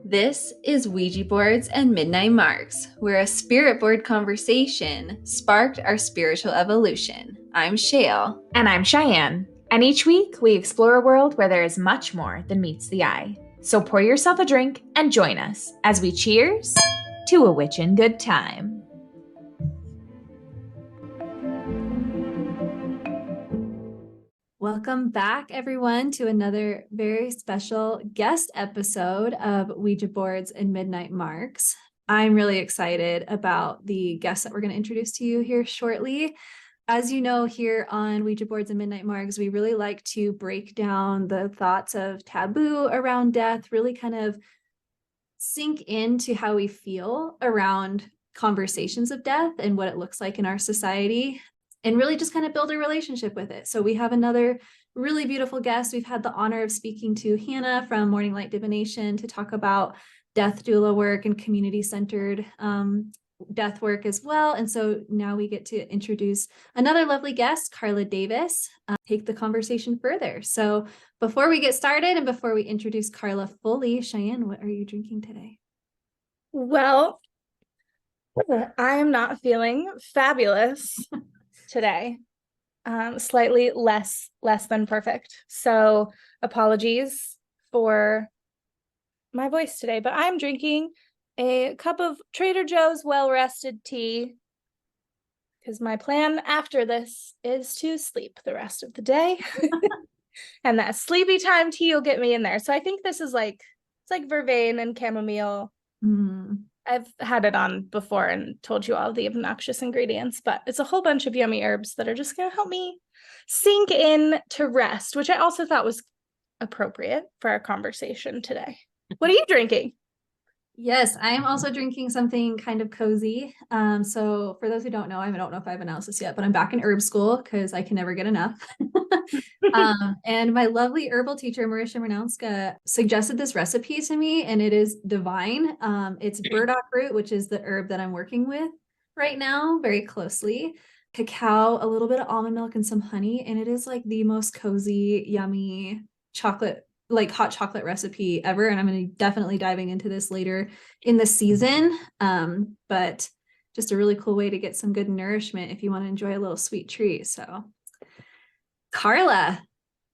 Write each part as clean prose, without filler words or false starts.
This is Ouija boards and midnight marks, where a spirit board conversation sparked our spiritual evolution. I'm Shale. And I'm Cheyenne. And each week we explore a world where there is much more than meets the eye. So pour yourself a drink and join us as we cheers to a witchin' good time. Welcome back, everyone, to another very special guest episode of Ouija boards and midnight marks. I'm really excited about the guests that we're going to introduce to you here shortly. As you know, here on Ouija boards and midnight marks, we really like to break down the thoughts of taboo around death, really kind of sink into how we feel around conversations of death and what it looks like in our society, and really just kind of build a relationship with it. So we have another really beautiful guest. We've had the honor of speaking to Hannah from Morning Light Divination to talk about death doula work and community-centered death work as well. And so now we get to introduce another lovely guest, Carla Davis, take the conversation further. So before we get started and before we introduce Carla fully, Cheyenne, what are you drinking today? Well, I am not feeling fabulous today. Slightly less than perfect. So apologies for my voice today, but I'm drinking a cup of Trader Joe's well-rested tea because my plan after this is to sleep the rest of the day. And that sleepy time tea will get me in there. So I think this is it's like vervain and chamomile. I've had it on before and told you all the obnoxious ingredients, but it's a whole bunch of yummy herbs that are just going to help me sink in to rest, which I also thought was appropriate for our conversation today. What are you drinking? Yes, I am also drinking something kind of cozy. So for those who don't know, I don't know if I've announced this yet, but I'm back in herb school because I can never get enough. And my lovely herbal teacher, Marisha Murnowska, suggested this recipe to me, and it is divine. It's burdock root, which is the herb that I'm working with right now very closely. Cacao, a little bit of almond milk, and some honey. And it is like the most cozy, yummy chocolate, like hot chocolate recipe ever. And I'm going to definitely diving into this later in the season. But just a really cool way to get some good nourishment if you want to enjoy a little sweet treat. So Carla,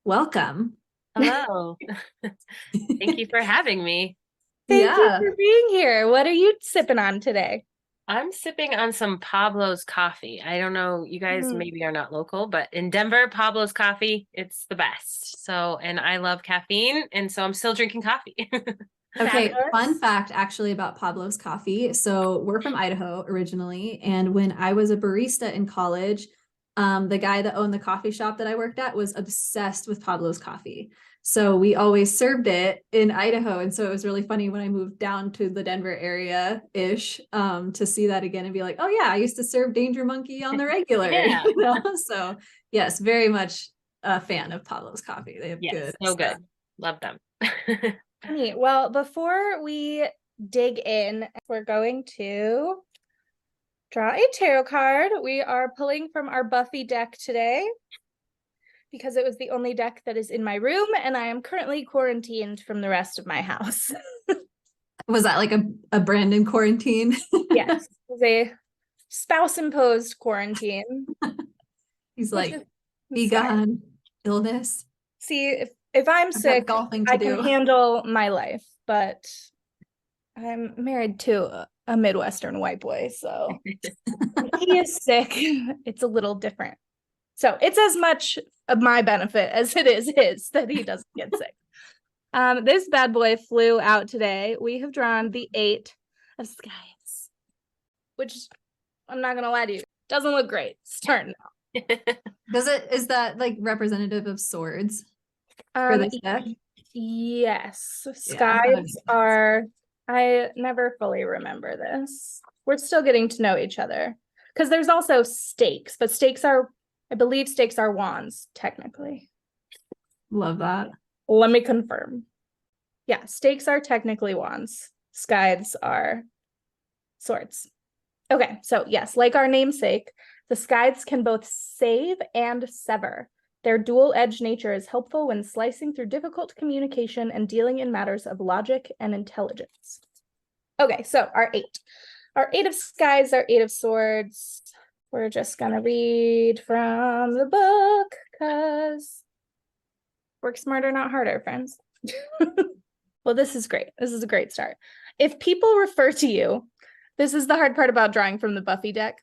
welcome. Hello. Thank you for having me. Thank you for being here. What are you sipping on today? I'm sipping on some Pablo's coffee. I don't know, you guys maybe are not local, but in Denver, Pablo's coffee, it's the best. So, and I love caffeine, and so I'm still drinking coffee. Okay, fun fact actually about Pablo's coffee. So we're from Idaho originally, and when I was a barista in college, the guy that owned the coffee shop that I worked at was obsessed with Pablo's coffee. So we always served it in Idaho. And so it was really funny when I moved down to the Denver area-ish to see that again and be like, oh yeah, I used to serve Danger Monkey on the regular. Yeah. You know? So yes, very much a fan of Pablo's coffee. They have good so stuff. good. Love them. Neat. Well, before we dig in, we're going to draw a tarot card. We are pulling from our Buffy deck today because it was the only deck that is in my room, and I am currently quarantined from the rest of my house. Was that like a Brandon quarantine? Yes, it was a spouse-imposed quarantine. He's like, be gone, illness. See, if I'm sick, golfing I can handle my life, but I'm married to a Midwestern white boy, so when he is sick, it's a little different. So it's as much of my benefit as it is his that he doesn't get sick. This bad boy flew out today. We have drawn the 8 of Scythes, which I'm not gonna lie to you, doesn't look great starting out. Is that like representative of swords for this deck? Yes. Scythes are, I never fully remember this. We're still getting to know each other because there's also stakes, but stakes are, I believe stakes are wands technically. Love that. Let me confirm. Yeah, stakes are technically wands. Scythes are swords. Okay, so yes, like our namesake, the scythes can both save and sever. Their dual-edged nature is helpful when slicing through difficult communication and dealing in matters of logic and intelligence. Okay, so our 8. Our 8 of Skies, our 8 of Swords. We're just going to read from the book because work smarter, not harder, friends. Well, this is great. This is a great start. If people refer to you, this is the hard part about drawing from the Buffy deck.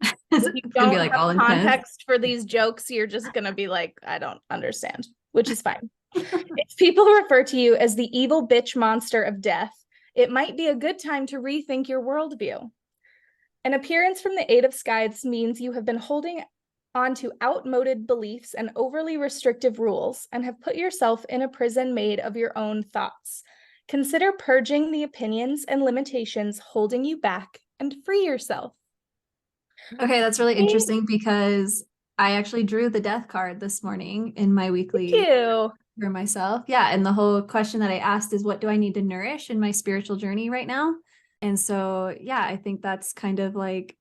If you Gonna don't be like have all intense. context for these jokes, you're just going to be like, I don't understand, which is fine. If people refer to you as the evil bitch monster of death, it might be a good time to rethink your worldview. An appearance from the 8 of Skies means you have been holding onto outmoded beliefs and overly restrictive rules and have put yourself in a prison made of your own thoughts. Consider purging the opinions and limitations holding you back and free yourself. Okay, that's really interesting because I actually drew the death card this morning in my weekly Thank you. for myself. Yeah, and the whole question that I asked is, what do I need to nourish in my spiritual journey right now? And so, yeah, I think that's kind of like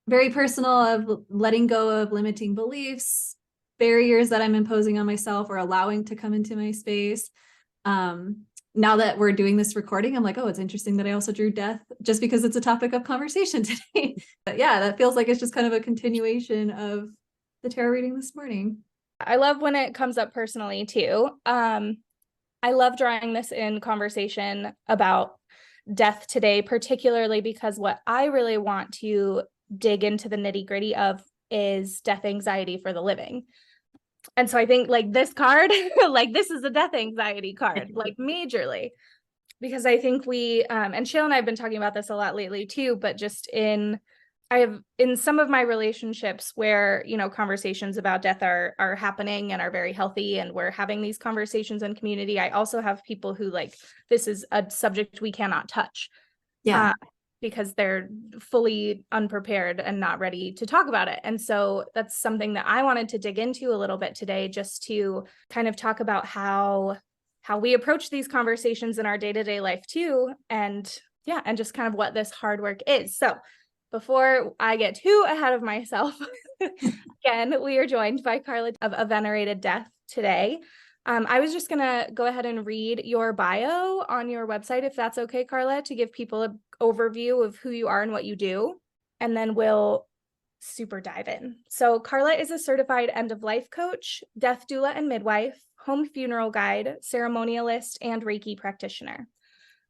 very personal of letting go of limiting beliefs, barriers that I'm imposing on myself or allowing to come into my space. Now that we're doing this recording, I'm like, oh, it's interesting that I also drew death just because it's a topic of conversation today. But yeah, that feels like it's just kind of a continuation of the tarot reading this morning. I love when it comes up personally too. I love drawing this in conversation about death today, particularly because what I really want to dig into the nitty-gritty of is death anxiety for the living. And so I think like this card, like this is a death anxiety card, like majorly, because I think we, and Shale and I have been talking about this a lot lately too, but just I have in some of my relationships where, you know, conversations about death are happening and are very healthy and we're having these conversations in community. I also have people who like, this is a subject we cannot touch. Yeah. Because they're fully unprepared and not ready to talk about it. And so that's something that I wanted to dig into a little bit today, just to kind of talk about how we approach these conversations in our day-to-day life too. And yeah, and just kind of what this hard work is. So before I get too ahead of myself, again, we are joined by Carla of A Venerated Death today. I was just going to go ahead and read your bio on your website, if that's okay, Carla, to give people an overview of who you are and what you do, and then we'll super dive in. So Carla is a certified end-of-life coach, death doula and midwife, home funeral guide, ceremonialist, and Reiki practitioner.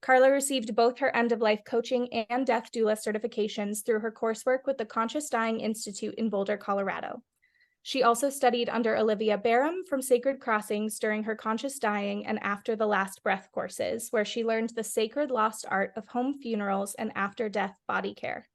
Carla received both her end-of-life coaching and death doula certifications through her coursework with the Conscious Dying Institute in Boulder, Colorado. She also studied under Olivia Barham from Sacred Crossings during her Conscious Dying and After the Last Breath courses, where she learned the sacred lost art of home funerals and after-death body care.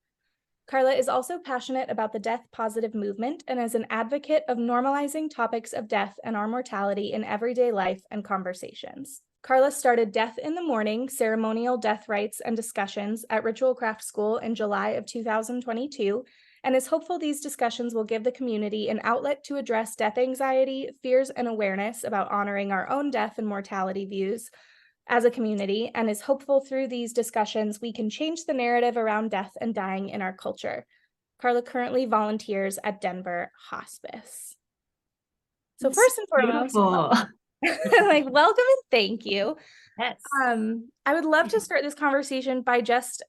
Carla is also passionate about the death positive movement and is an advocate of normalizing topics of death and our mortality in everyday life and conversations. Carla started Death in the Morning, ceremonial death rites and discussions at Ritual Craft School in July of 2022, and is hopeful these discussions will give the community an outlet to address death anxiety, fears, and awareness about honoring our own death and mortality views as a community, and is hopeful through these discussions we can change the narrative around death and dying in our culture. Carla currently volunteers at Denver Hospice. So That's first and foremost, beautiful. like welcome and thank you. Yes. I would love to start this conversation by just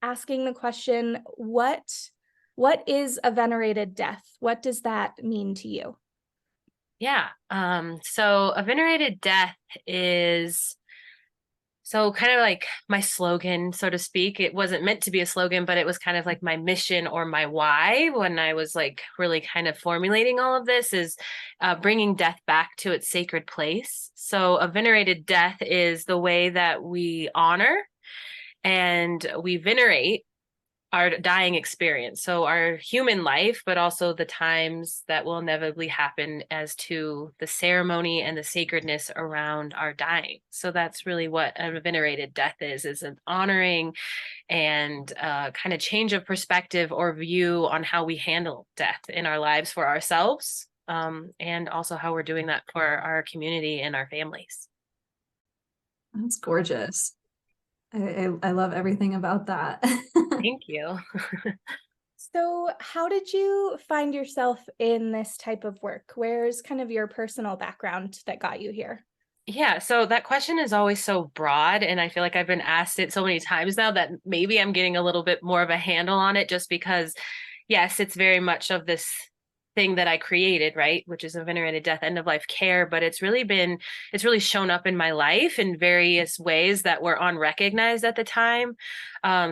asking the question, what is a venerated death? What does that mean to you? Yeah. So a venerated death is kind of like my slogan, so to speak. It wasn't meant to be a slogan, but it was kind of like my mission or my why when I was like really kind of formulating all of this is bringing death back to its sacred place. So a venerated death is the way that we honor and we venerate our dying experience. So our human life, but also the times that will inevitably happen as to the ceremony and the sacredness around our dying. So that's really what a venerated death is an honoring and kind of change of perspective or view on how we handle death in our lives for ourselves, and also how we're doing that for our community and our families. That's gorgeous. I love everything about that. Thank you. So how did you find yourself in this type of work? Where's kind of your personal background that got you here? Yeah, so that question is always so broad, and I feel like I've been asked it so many times now that maybe I'm getting a little bit more of a handle on it, just because, yes, it's very much of this thing that I created, right? Which is a venerated death end of life care, but it's really shown up in my life in various ways that were unrecognized at the time,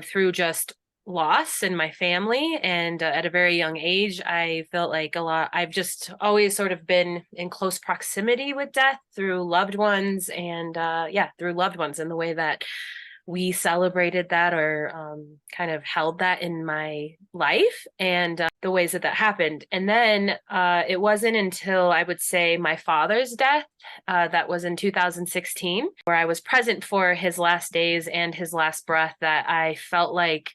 through just loss in my family. And at a very young age, I felt like I've just always sort of been in close proximity with death through loved ones, and through loved ones, in the way that we celebrated that, or kind of held that in my life, and the ways that happened. And then it wasn't until, I would say, my father's death, that was in 2016, where I was present for his last days and his last breath, that I felt like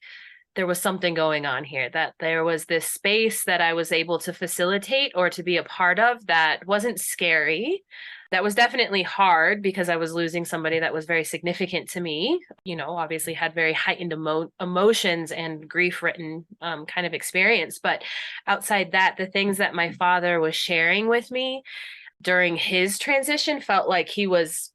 there was something going on here, that there was this space that I was able to facilitate or to be a part of that wasn't scary. That was definitely hard, because I was losing somebody that was very significant to me, obviously had very heightened emotions and grief written kind of experience. But outside that, the things that my father was sharing with me during his transition felt like he was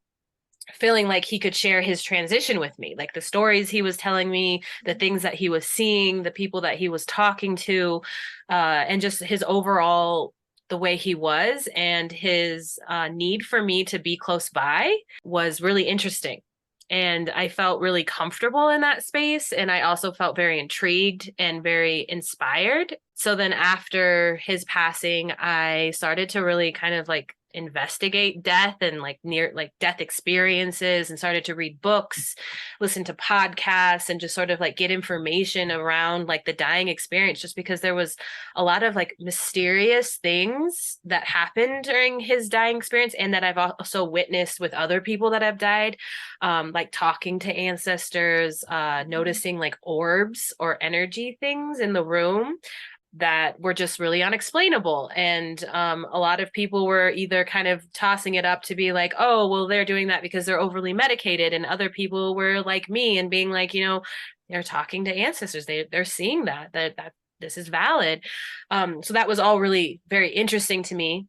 feeling like he could share his transition with me, like the stories he was telling me, the things that he was seeing, the people that he was talking to, and just his overall, the way he was, and his need for me to be close by was really interesting. And I felt really comfortable in that space. And I also felt very intrigued and very inspired. So then after his passing, I started to really kind of like investigate death and near death experiences, and started to read books, listen to podcasts, and just sort of like get information around like the dying experience, just because there was a lot of like mysterious things that happened during his dying experience, and that I've also witnessed with other people that have died, like talking to ancestors, noticing like orbs or energy things in the room that were just really unexplainable. And a lot of people were either kind of tossing it up to be like, oh, well, they're doing that because they're overly medicated. And other people were like me and being like, they're talking to ancestors. They're seeing that this is valid. So that was all really very interesting to me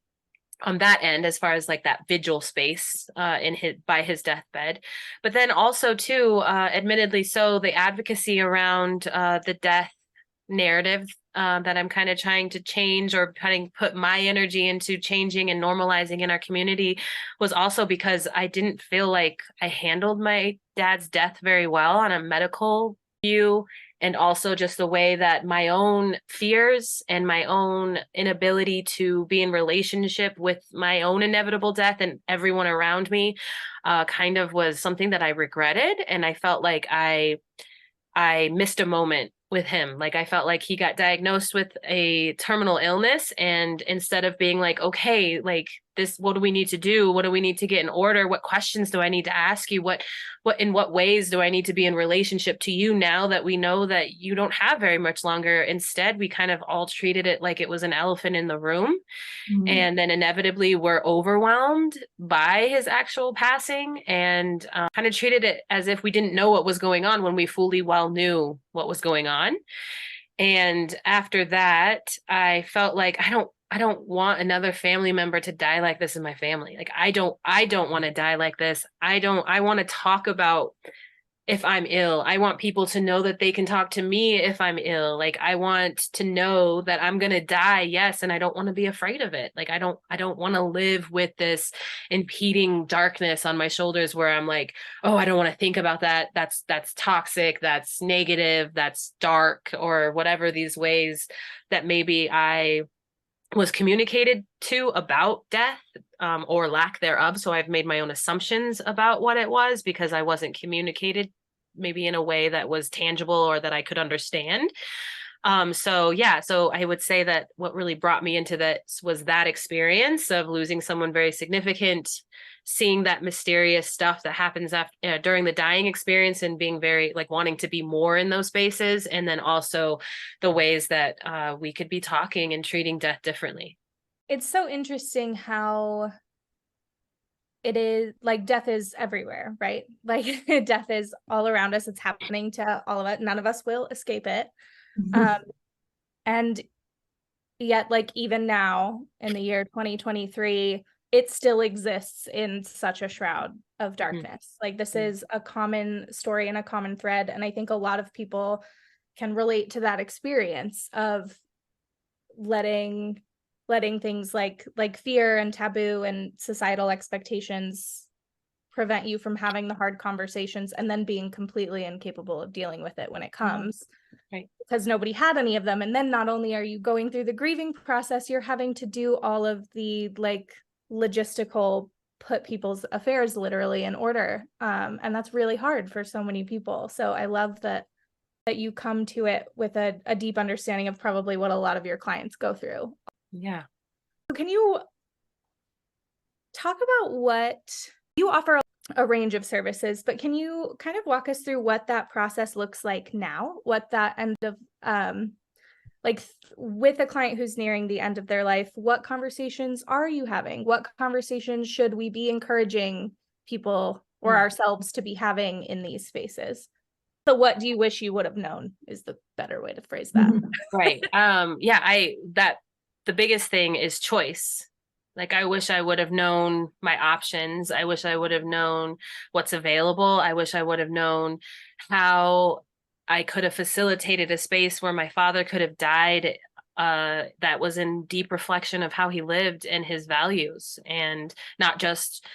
on that end, as far as like that vigil space by his deathbed. But then also too, admittedly, so the advocacy around the death narrative that I'm kind of trying to change, or trying to put my energy into changing and normalizing in our community, was also because I didn't feel like I handled my dad's death very well on a medical view, and also just the way that my own fears and my own inability to be in relationship with my own inevitable death and everyone around me kind of was something that I regretted. And I felt like I missed a moment with him. Like I felt like he got diagnosed with a terminal illness, and instead of being like, okay, like this, what do we need to do? What do we need to get in order? What questions do I need to ask you? In what ways do I need to be in relationship to you now that we know that you don't have very much longer? Instead, we kind of all treated it like it was an elephant in the room. Mhm. And then inevitably we're overwhelmed by his actual passing, and kind of treated it as if we didn't know what was going on, when we fully well knew what was going on. And after that, I felt like I don't want another family member to die like this in my family. Like I don't want to die like this. I want to talk about if I'm ill. I want people to know that they can talk to me if I'm ill. Like I want to know that I'm going to die. Yes. And I don't want to be afraid of it. Like I don't want to live with this impeding darkness on my shoulders where I'm like, oh, I don't want to think about that. That's toxic. That's negative. That's dark, or whatever these ways that maybe I was communicated to about death, or lack thereof. So I've made my own assumptions about what it was, because I wasn't communicated maybe in a way that was tangible or that I could understand. So I would say that what really brought me into this was that experience of losing someone very significant, seeing that mysterious stuff that happens after, during the dying experience, and being very like wanting to be more in those spaces. And then also the ways that we could be talking and treating death differently. It's so interesting how it is like death is everywhere, right? Like death is all around us. It's happening to all of us. None of us will escape it. Mhm. And yet, like, even now in the year 2023, it still exists in such a shroud of darkness. Like, this is a common story and a common thread. And I think a lot of people can relate to that experience of letting things like fear and taboo and societal expectations prevent you from having the hard conversations, and then being completely incapable of dealing with it when it comes. Right. Because nobody had any of them. And then not only are you going through the grieving process, you're having to do all of the like logistical, put people's affairs literally in order. And that's really hard for so many people. So I love that you come to it with a deep understanding of probably what a lot of your clients go through. Yeah. Can you talk about what you offer? A range of services, but can you kind of walk us through what that process looks like now? What that end of with a client who's nearing the end of their life, what conversations are you having? What conversations should we be encouraging people or ourselves to be having in these spaces? So what do you wish you would have known is the better way to phrase that. Right. The biggest thing is choice. Like, I wish I would have known my options. I wish I would have known what's available. I wish I would have known how I could have facilitated a space where my father could have died, that was in deep reflection of how he lived and his values, and not just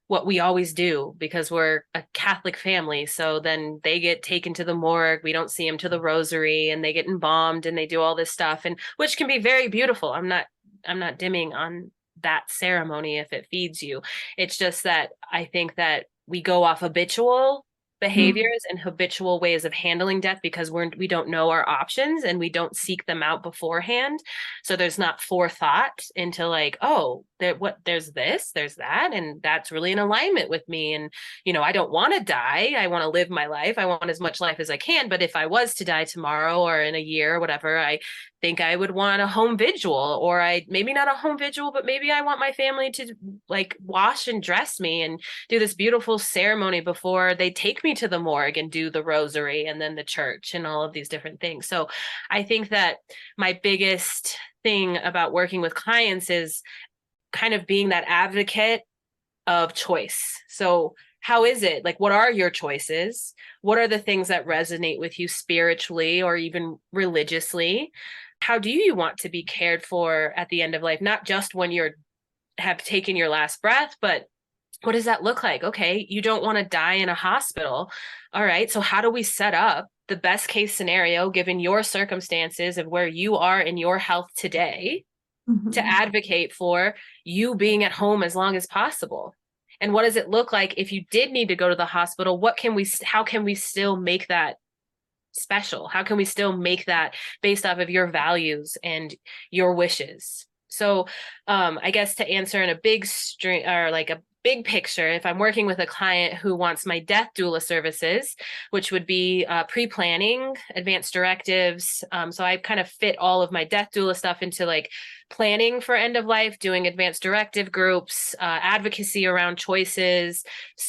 what we always do, because we're a Catholic family. So then they get taken to the morgue. We don't see them to the rosary, and they get embalmed and they do all this stuff, and which can be very beautiful. I'm not dimming on that ceremony if it feeds you. It's just that I think that we go off habitual behaviors and habitual ways of handling death because we don't know our options and we don't seek them out beforehand. So there's not forethought into like, oh, there's this, there's that, and that's really in alignment with me. And, I don't want to die. I want to live my life. I want as much life as I can. But if I was to die tomorrow or in a year or whatever, I think I would want a home vigil, or maybe not a home vigil, but maybe I want my family to like wash and dress me and do this beautiful ceremony before they take me to the morgue and do the rosary and then the church and all of these different things. So I think that my biggest thing about working with clients is kind of being that advocate of choice. So how is it? Like, what are your choices? What are the things that resonate with you spiritually or even religiously? How do you want to be cared for at the end of life? Not just when have taken your last breath, but what does that look like? Okay, you don't want to die in a hospital. All right, so how do we set up the best case scenario given your circumstances of where you are in your health today to advocate for you being at home as long as possible? And what does it look like if you did need to go to the hospital? How can we still make that special? How can we still make that based off of your values and your wishes? So I guess to answer in a big string or like a big picture, if I'm working with a client who wants my death doula services, which would be pre-planning, advanced directives. So I kind of fit all of my death doula stuff into like planning for end of life, doing advanced directive groups, advocacy around choices,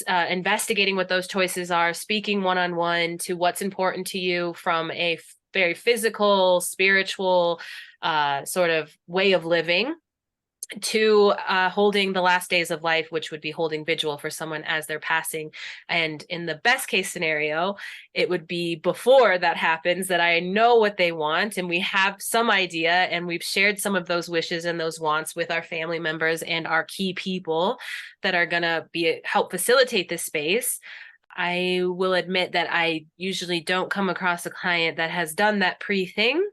investigating what those choices are, speaking one-on-one to what's important to you from a very physical, spiritual sort of way of living, to holding the last days of life, which would be holding vigil for someone as they're passing. And in the best case scenario, it would be before that happens that I know what they want and we have some idea and we've shared some of those wishes and those wants with our family members and our key people that are going to help facilitate this space. I will admit that I usually don't come across a client that has done that pre-thing.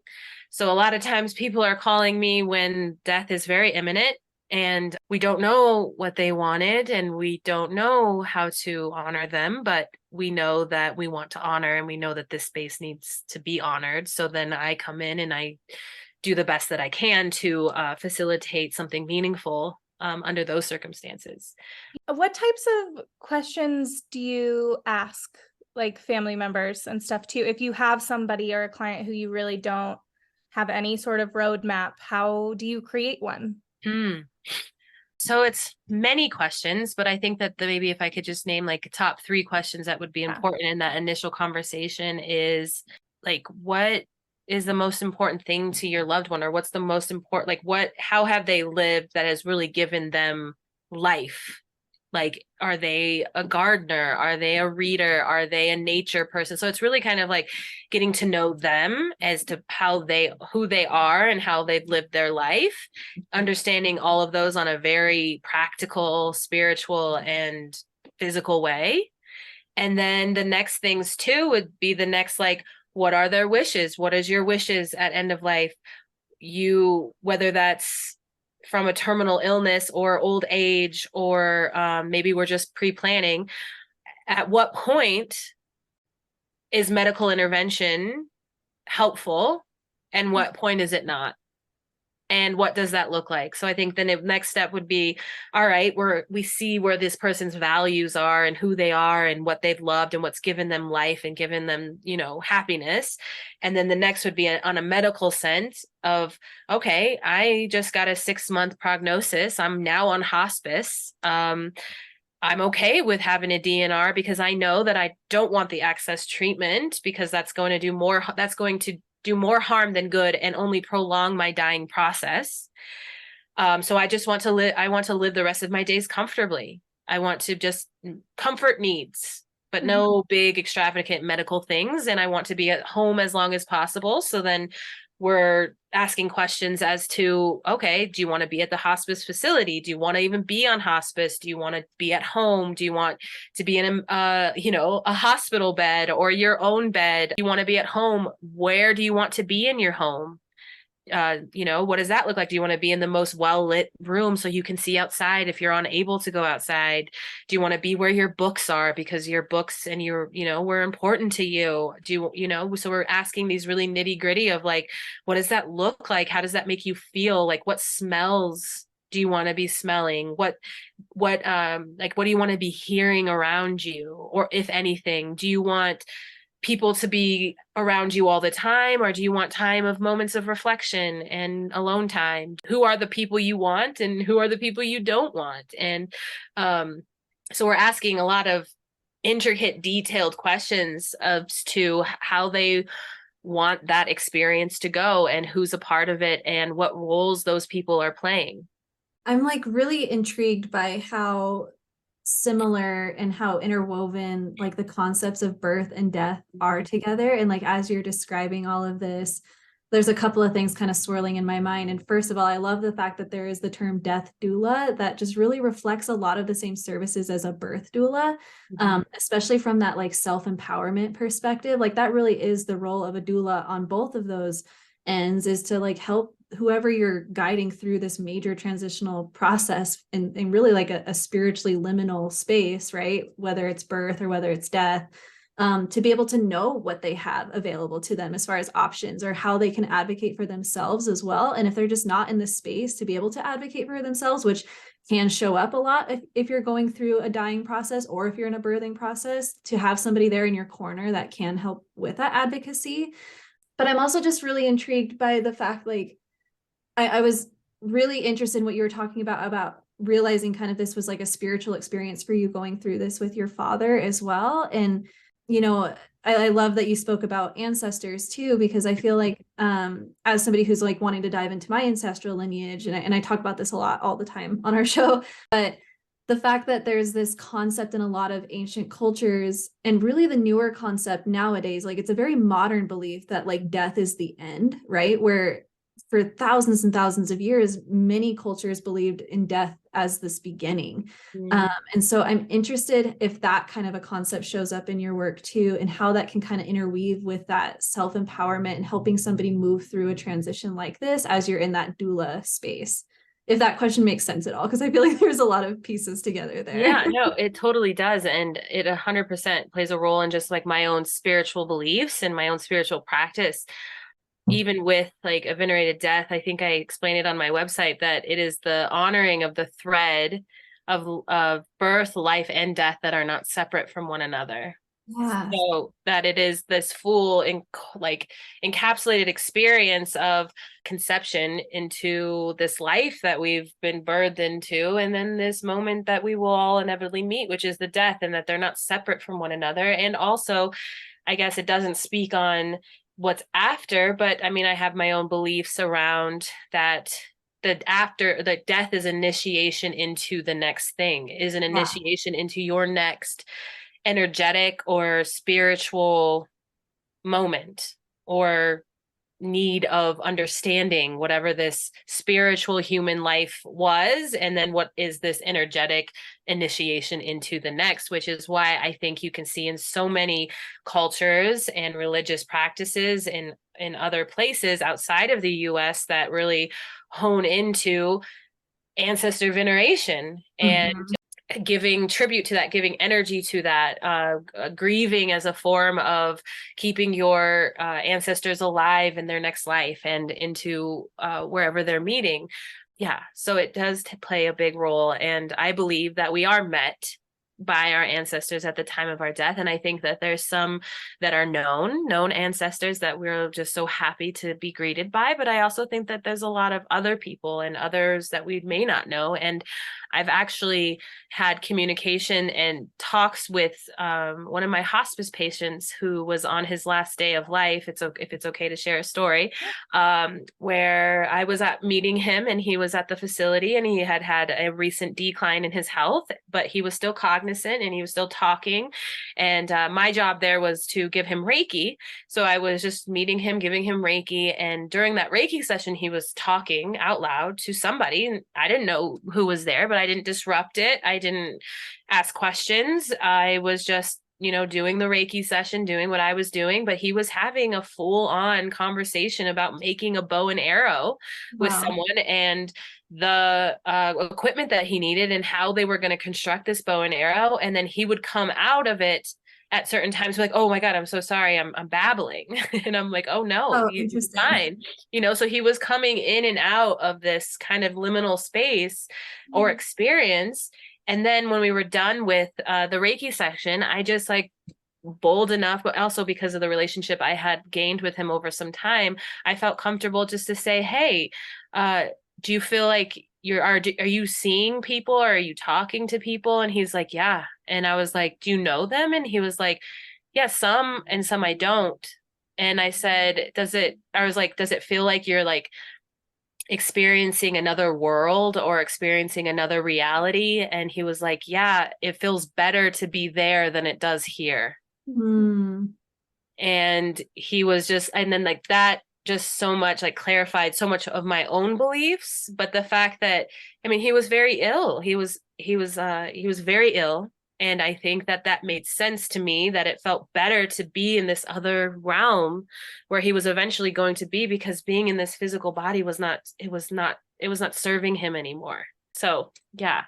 So a lot of times people are calling me when death is very imminent and we don't know what they wanted and we don't know how to honor them, but we know that we want to honor and we know that this space needs to be honored. So then I come in and I do the best that I can to facilitate something meaningful under those circumstances. What types of questions do you ask like family members and stuff too? If you have somebody or a client who you really don't have any sort of roadmap, how do you create one? So it's many questions, but I think that maybe if I could just name like top 3 questions that would be important in that initial conversation is like, what is the most important thing to your loved one, or what's the most important, like how have they lived that has really given them life? Like, are they a gardener? Are they a reader? Are they a nature person? So it's really kind of like getting to know them as to who they are and how they've lived their life, understanding all of those on a very practical, spiritual, and physical way. And then the next things too would be the next, like, what are their wishes? What is your wishes at end of life? Whether that's from a terminal illness or old age, or maybe we're just pre-planning, at what point is medical intervention helpful and what point is it not? And what does that look like? So I think the next step would be, all right, we see where this person's values are and who they are and what they've loved and what's given them life and given them, happiness. And then the next would be on a medical sense of, okay, I just got a 6-month prognosis. I'm now on hospice. I'm okay with having a DNR because I know that I don't want the access treatment, because that's going to do more harm than good and only prolong my dying process. So I just want to live. I want to live the rest of my days comfortably. I want to just comfort needs, but no big extravagant medical things. And I want to be at home as long as possible. So then we're asking questions as to, okay, do you want to be at the hospice facility? Do you want to even be on hospice? Do you want to be at home? Do you want to be in a hospital bed or your own bed? Do you want to be at home? Where do you want to be in your home? What does that look like? Do you want to be in the most well-lit room so you can see outside if you're unable to go outside? Do you want to be where your books are because your books and were important to you? So we're asking these really nitty-gritty of, like, what does that look like? How does that make you feel? Like, what smells do you want to be smelling? What do you want to be hearing around you? Or if anything, do you want people to be around you all the time, or do you want time of moments of reflection and alone time? Who are the people you want and who are the people you don't want? And so we're asking a lot of intricate, detailed questions as to how they want that experience to go and who's a part of it and what roles those people are playing. I'm like really intrigued by how similar and how interwoven like the concepts of birth and death are together. And like as you're describing all of this, there's a couple of things kind of swirling in my mind. And first of all, I love the fact that there is the term death doula that just really reflects a lot of the same services as a birth doula, especially from that like self-empowerment perspective. Like that really is the role of a doula on both of those ends, is to like help whoever you're guiding through this major transitional process in really like a spiritually liminal space, right? Whether it's birth or whether it's death, to be able to know what they have available to them as far as options or how they can advocate for themselves as well. And if they're just not in the space to be able to advocate for themselves, which can show up a lot if you're going through a dying process or if you're in a birthing process, to have somebody there in your corner that can help with that advocacy. But I'm also just really intrigued by the fact, like, I was really interested in what you were talking about realizing kind of this was like a spiritual experience for you going through this with your father as well. And, I love that you spoke about ancestors too, because I feel like as somebody who's like wanting to dive into my ancestral lineage, and I talk about this a lot all the time on our show, but the fact that there's this concept in a lot of ancient cultures and really the newer concept nowadays, like it's a very modern belief that like death is the end, right? Where for thousands and thousands of years, many cultures believed in death as this beginning. And so I'm interested if that kind of a concept shows up in your work too, and how that can kind of interweave with that self-empowerment and helping somebody move through a transition like this as you're in that doula space. If that question makes sense at all, because I feel like there's a lot of pieces together there. Yeah, no, it totally does. And it 100% plays a role in just like my own spiritual beliefs and my own spiritual practice. Even with like a venerated death, I think I explained it on my website that it is the honoring of the thread of birth, life, and death that are not separate from one another. Yeah. So that it is this full encapsulated experience of conception into this life that we've been birthed into, and then this moment that we will all inevitably meet, which is the death, and that they're not separate from one another. And also, I guess it doesn't speak on what's after, but I mean, I have my own beliefs around that. That after the death is initiation into the next thing, is an initiation into your next energetic or spiritual moment or need of understanding whatever this spiritual human life was, and then what is this energetic initiation into the next, which is why I think you can see in so many cultures and religious practices in other places outside of the US that really hone into ancestor veneration and giving tribute to that, giving energy to that, grieving as a form of keeping your ancestors alive in their next life and into wherever they're meeting. Yeah, so it does play a big role. And I believe that we are met by our ancestors at the time of our death. And I think that there's some that are known ancestors that we're just so happy to be greeted by. But I also think that there's a lot of other people and others that we may not know. And I've actually had communication and talks with one of my hospice patients who was on his last day of life. If it's okay to share a story, where I was at meeting him and he was at the facility and he had a recent decline in his health, but he was still cognizant and he was still talking. And my job there was to give him Reiki. So I was just meeting him, giving him Reiki. And during that Reiki session, he was talking out loud to somebody. And I didn't know who was there, but I didn't disrupt it. I didn't ask questions. I was just, doing the Reiki session, doing what I was doing, but he was having a full on conversation about making a bow and arrow with someone and the equipment that he needed and how they were going to construct this bow and arrow. And then he would come out of it at certain times like, oh my God, I'm so sorry. I'm babbling. And I'm like, oh no, you're fine. So he was coming in and out of this kind of liminal space or experience. And then when we were done with the Reiki session, I just bold enough, but also because of the relationship I had gained with him over some time, I felt comfortable just to say, hey, do you feel like are you seeing people? Or are you talking to people? And he's like, yeah. And I was like, do you know them? And he was like, yeah, some and some I don't. And I said, does it feel like you're experiencing another world or experiencing another reality? And he was like, yeah, it feels better to be there than it does here. And he was just, and then that just so much clarified so much of my own beliefs. But the fact that, he was very ill. He was very ill. And I think that made sense to me, that it felt better to be in this other realm where he was eventually going to be, because being in this physical body was not serving him anymore. So yeah,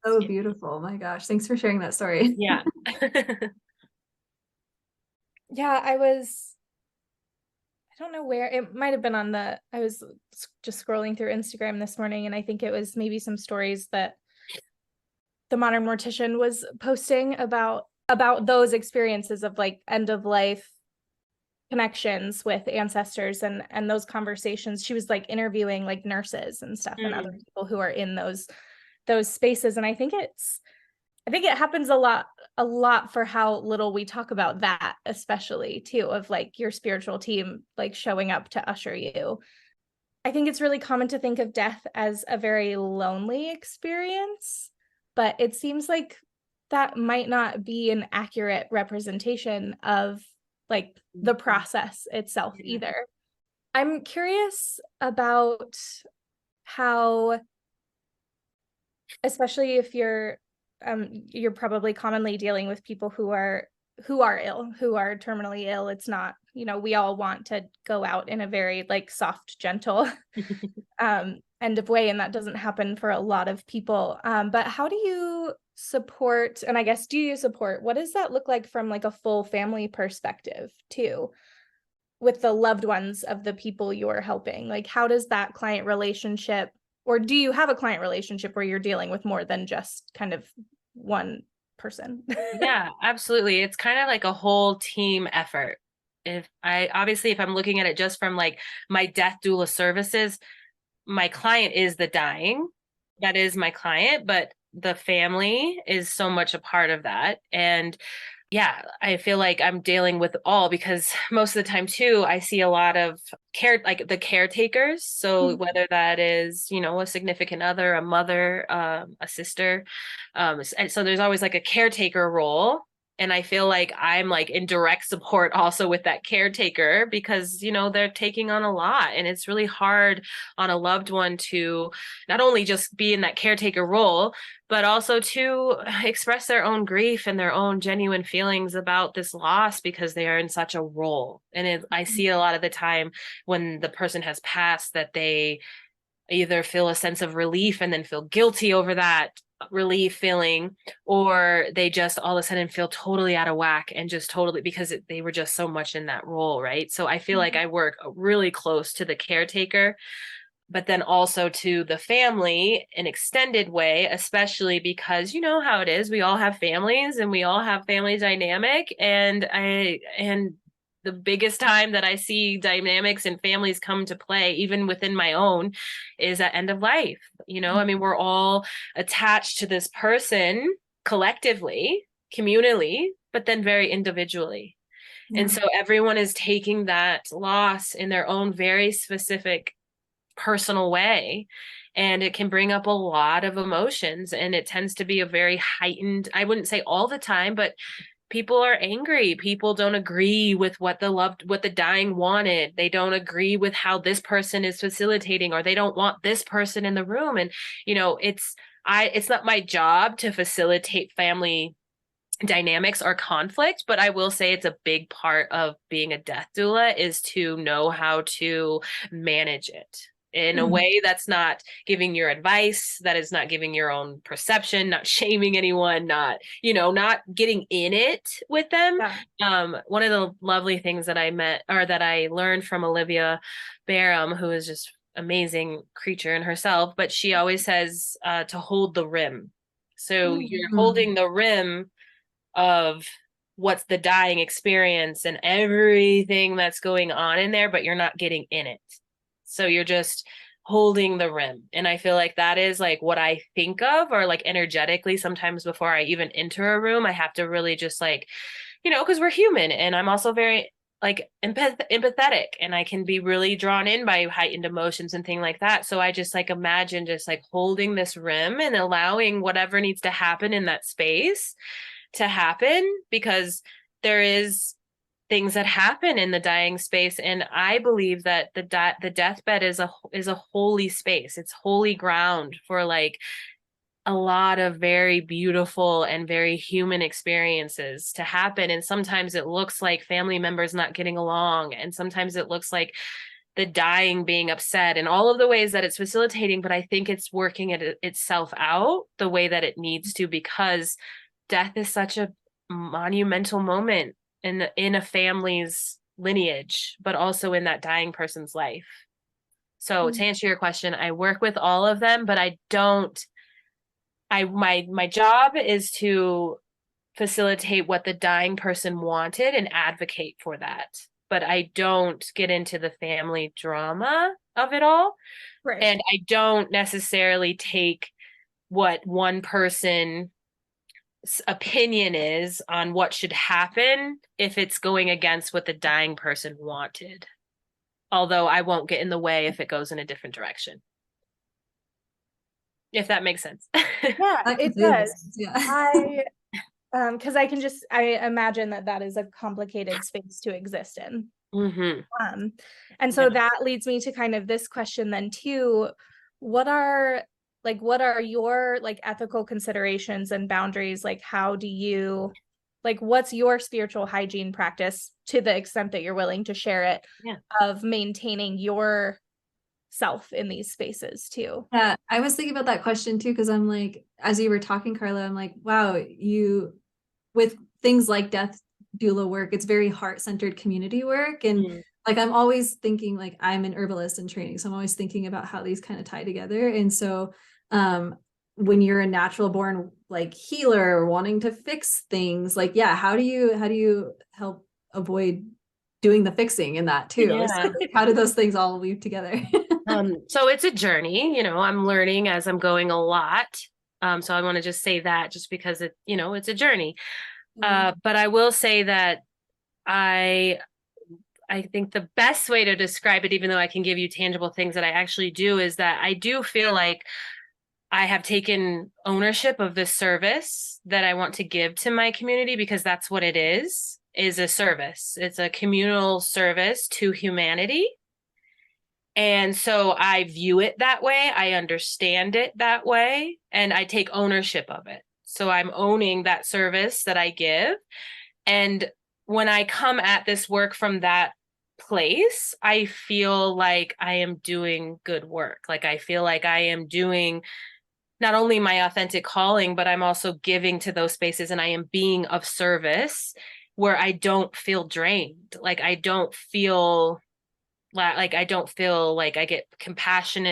so beautiful. My gosh. Thanks for sharing that story. Yeah. Yeah, I don't know where it might have been I was just scrolling through Instagram this morning, and I think it was maybe some stories that the Modern Mortician was posting about those experiences of end of life connections with ancestors and those conversations. She was interviewing nurses and stuff and other people who are in those spaces. And I think it happens a lot for how little we talk about that, especially too, of your spiritual team showing up to usher you. I think it's really common to think of death as a very lonely experience, but it seems like that might not be an accurate representation of the process itself either. I'm curious about how, especially if you're probably commonly dealing with people who are ill, who are terminally ill. It's not, we all want to go out in a very soft, gentle end of way, and that doesn't happen for a lot of people. But how do you support, and I guess, do you support, what does that look like from a full family perspective too, with the loved ones of the people you're helping? How does that client relationship, or do you have a client relationship where you're dealing with more than just kind of one person? Yeah, absolutely. It's kind of a whole team effort. If I'm looking at it just from my death doula services, my client is the dying. That is my client, but the family is so much a part of that. And yeah, I feel like I'm dealing with all, because most of the time too, I see a lot of like the caretakers. So whether that is, a significant other, a mother, a sister, and so there's always like a caretaker role. And I feel like I'm like in direct support also with that caretaker, because, they're taking on a lot, and it's really hard on a loved one to not only just be in that caretaker role, but also to express their own grief and their own genuine feelings about this loss, because they are in such a role. And I see a lot of the time when the person has passed that they either feel a sense of relief and then feel guilty over that relief feeling, or they just all of a sudden feel totally out of whack and just totally, because they were just so much in that role, right? So I feel like I work really close to the caretaker, but then also to the family in extended way, especially because you know how it is. We all have families, and we all have family dynamic. And the biggest time that I see dynamics and families come to play, even within my own, is at end of life. I mean, we're all attached to this person collectively, communally, but then very individually. Yeah. And so everyone is taking that loss in their own very specific personal way, and it can bring up a lot of emotions, and it tends to be a very heightened, I wouldn't say all the time, but people are angry. People don't agree with what the dying wanted. They don't agree with how this person is facilitating, or they don't want this person in the room. And it's not my job to facilitate family dynamics or conflict, but I will say it's a big part of being a death doula, is to know how to manage it in a way that's not giving your advice, that is not giving your own perception, not shaming anyone, not getting in it with them. Yeah. One of the lovely things that I learned from Olivia Barham, who is just amazing creature in herself, but she always says to hold the rim. So you're holding the rim of what's the dying experience and everything that's going on in there, but you're not getting in it. So you're just holding the rim. And I feel like that is like what I think of, or like energetically, sometimes before I even enter a room, I have to really just like, because we're human, and I'm also very like empathetic, and I can be really drawn in by heightened emotions and things like that. So I just like imagine just like holding this rim and allowing whatever needs to happen in that space to happen, because there is things that happen in the dying space. And I believe that the deathbed is a holy space. It's holy ground for like a lot of very beautiful and very human experiences to happen. And sometimes it looks like family members not getting along, and sometimes it looks like the dying being upset, and all of the ways that it's facilitating. But I think it's working itself out the way that it needs to, because death is such a monumental moment in a family's lineage, but also in that dying person's life. So to answer your question, I work with all of them, but my job is to facilitate what the dying person wanted and advocate for that. But I don't get into the family drama of it all. Right. And I don't necessarily take what one person's opinion is on what should happen if it's going against what the dying person wanted. Although I won't get in the way if it goes in a different direction. If that makes sense. Yeah, it does. Yeah. Because I imagine that is a complicated space to exist in. And so that leads me to kind of this question then too. What are your like ethical considerations and boundaries? Like, how do you, like, what's your spiritual hygiene practice, to the extent that you're willing to share it, of maintaining your self in these spaces too? Yeah, I was thinking about that question too, because I'm like, as you were talking, Carla, I'm like, wow, with things like death doula work, it's very heart-centered community work. And like, I'm always thinking, like, I'm an herbalist in training, so I'm always thinking about how these kind of tie together. And so when you're a natural born like healer wanting to fix things, like, how do you help avoid doing the fixing in that too? So how do those things all weave together? So it's a journey, I'm learning as I'm going a lot. So I want to just say that, just because it's a journey. But I will say that I think the best way to describe it, even though I can give you tangible things that I actually do, is that I do feel like I have taken ownership of the service that I want to give to my community, because that's what it is a service. It's a communal service to humanity. And so I view it that way. I understand it that way, and I take ownership of it. So I'm owning that service that I give. And when I come at this work from that place, I feel like I am doing good work. Like I feel like I am doing not only my authentic calling, but I'm also giving to those spaces, and I am being of service where I don't feel drained. Like I don't feel like I get compassion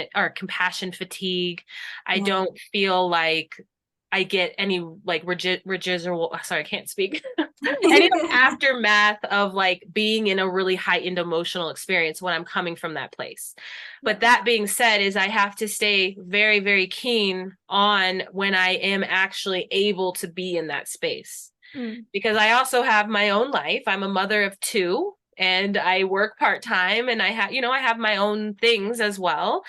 fatigue. I don't feel like I get any like residual, sorry, I can't speak. Any aftermath of like being in a really heightened emotional experience when I'm coming from that place. But that being said, is I have to stay very, very keen on when I am actually able to be in that space. Because I also have my own life. I'm a mother of 2, and I work part-time, and I have my own things as well.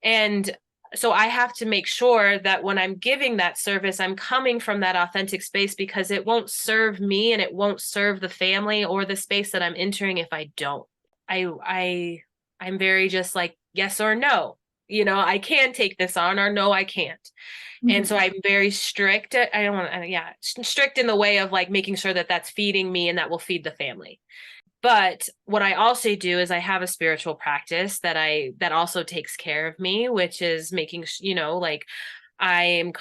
And so I have to make sure that when I'm giving that service, I'm coming from that authentic space, because it won't serve me and it won't serve the family or the space that I'm entering if I don't. I'm very just like yes or no. I can take this on, or no, I can't. And so I'm very strict. Strict in the way of like making sure that that's feeding me and that will feed the family. But what I also do is I have a spiritual practice that also takes care of me, which is making, like I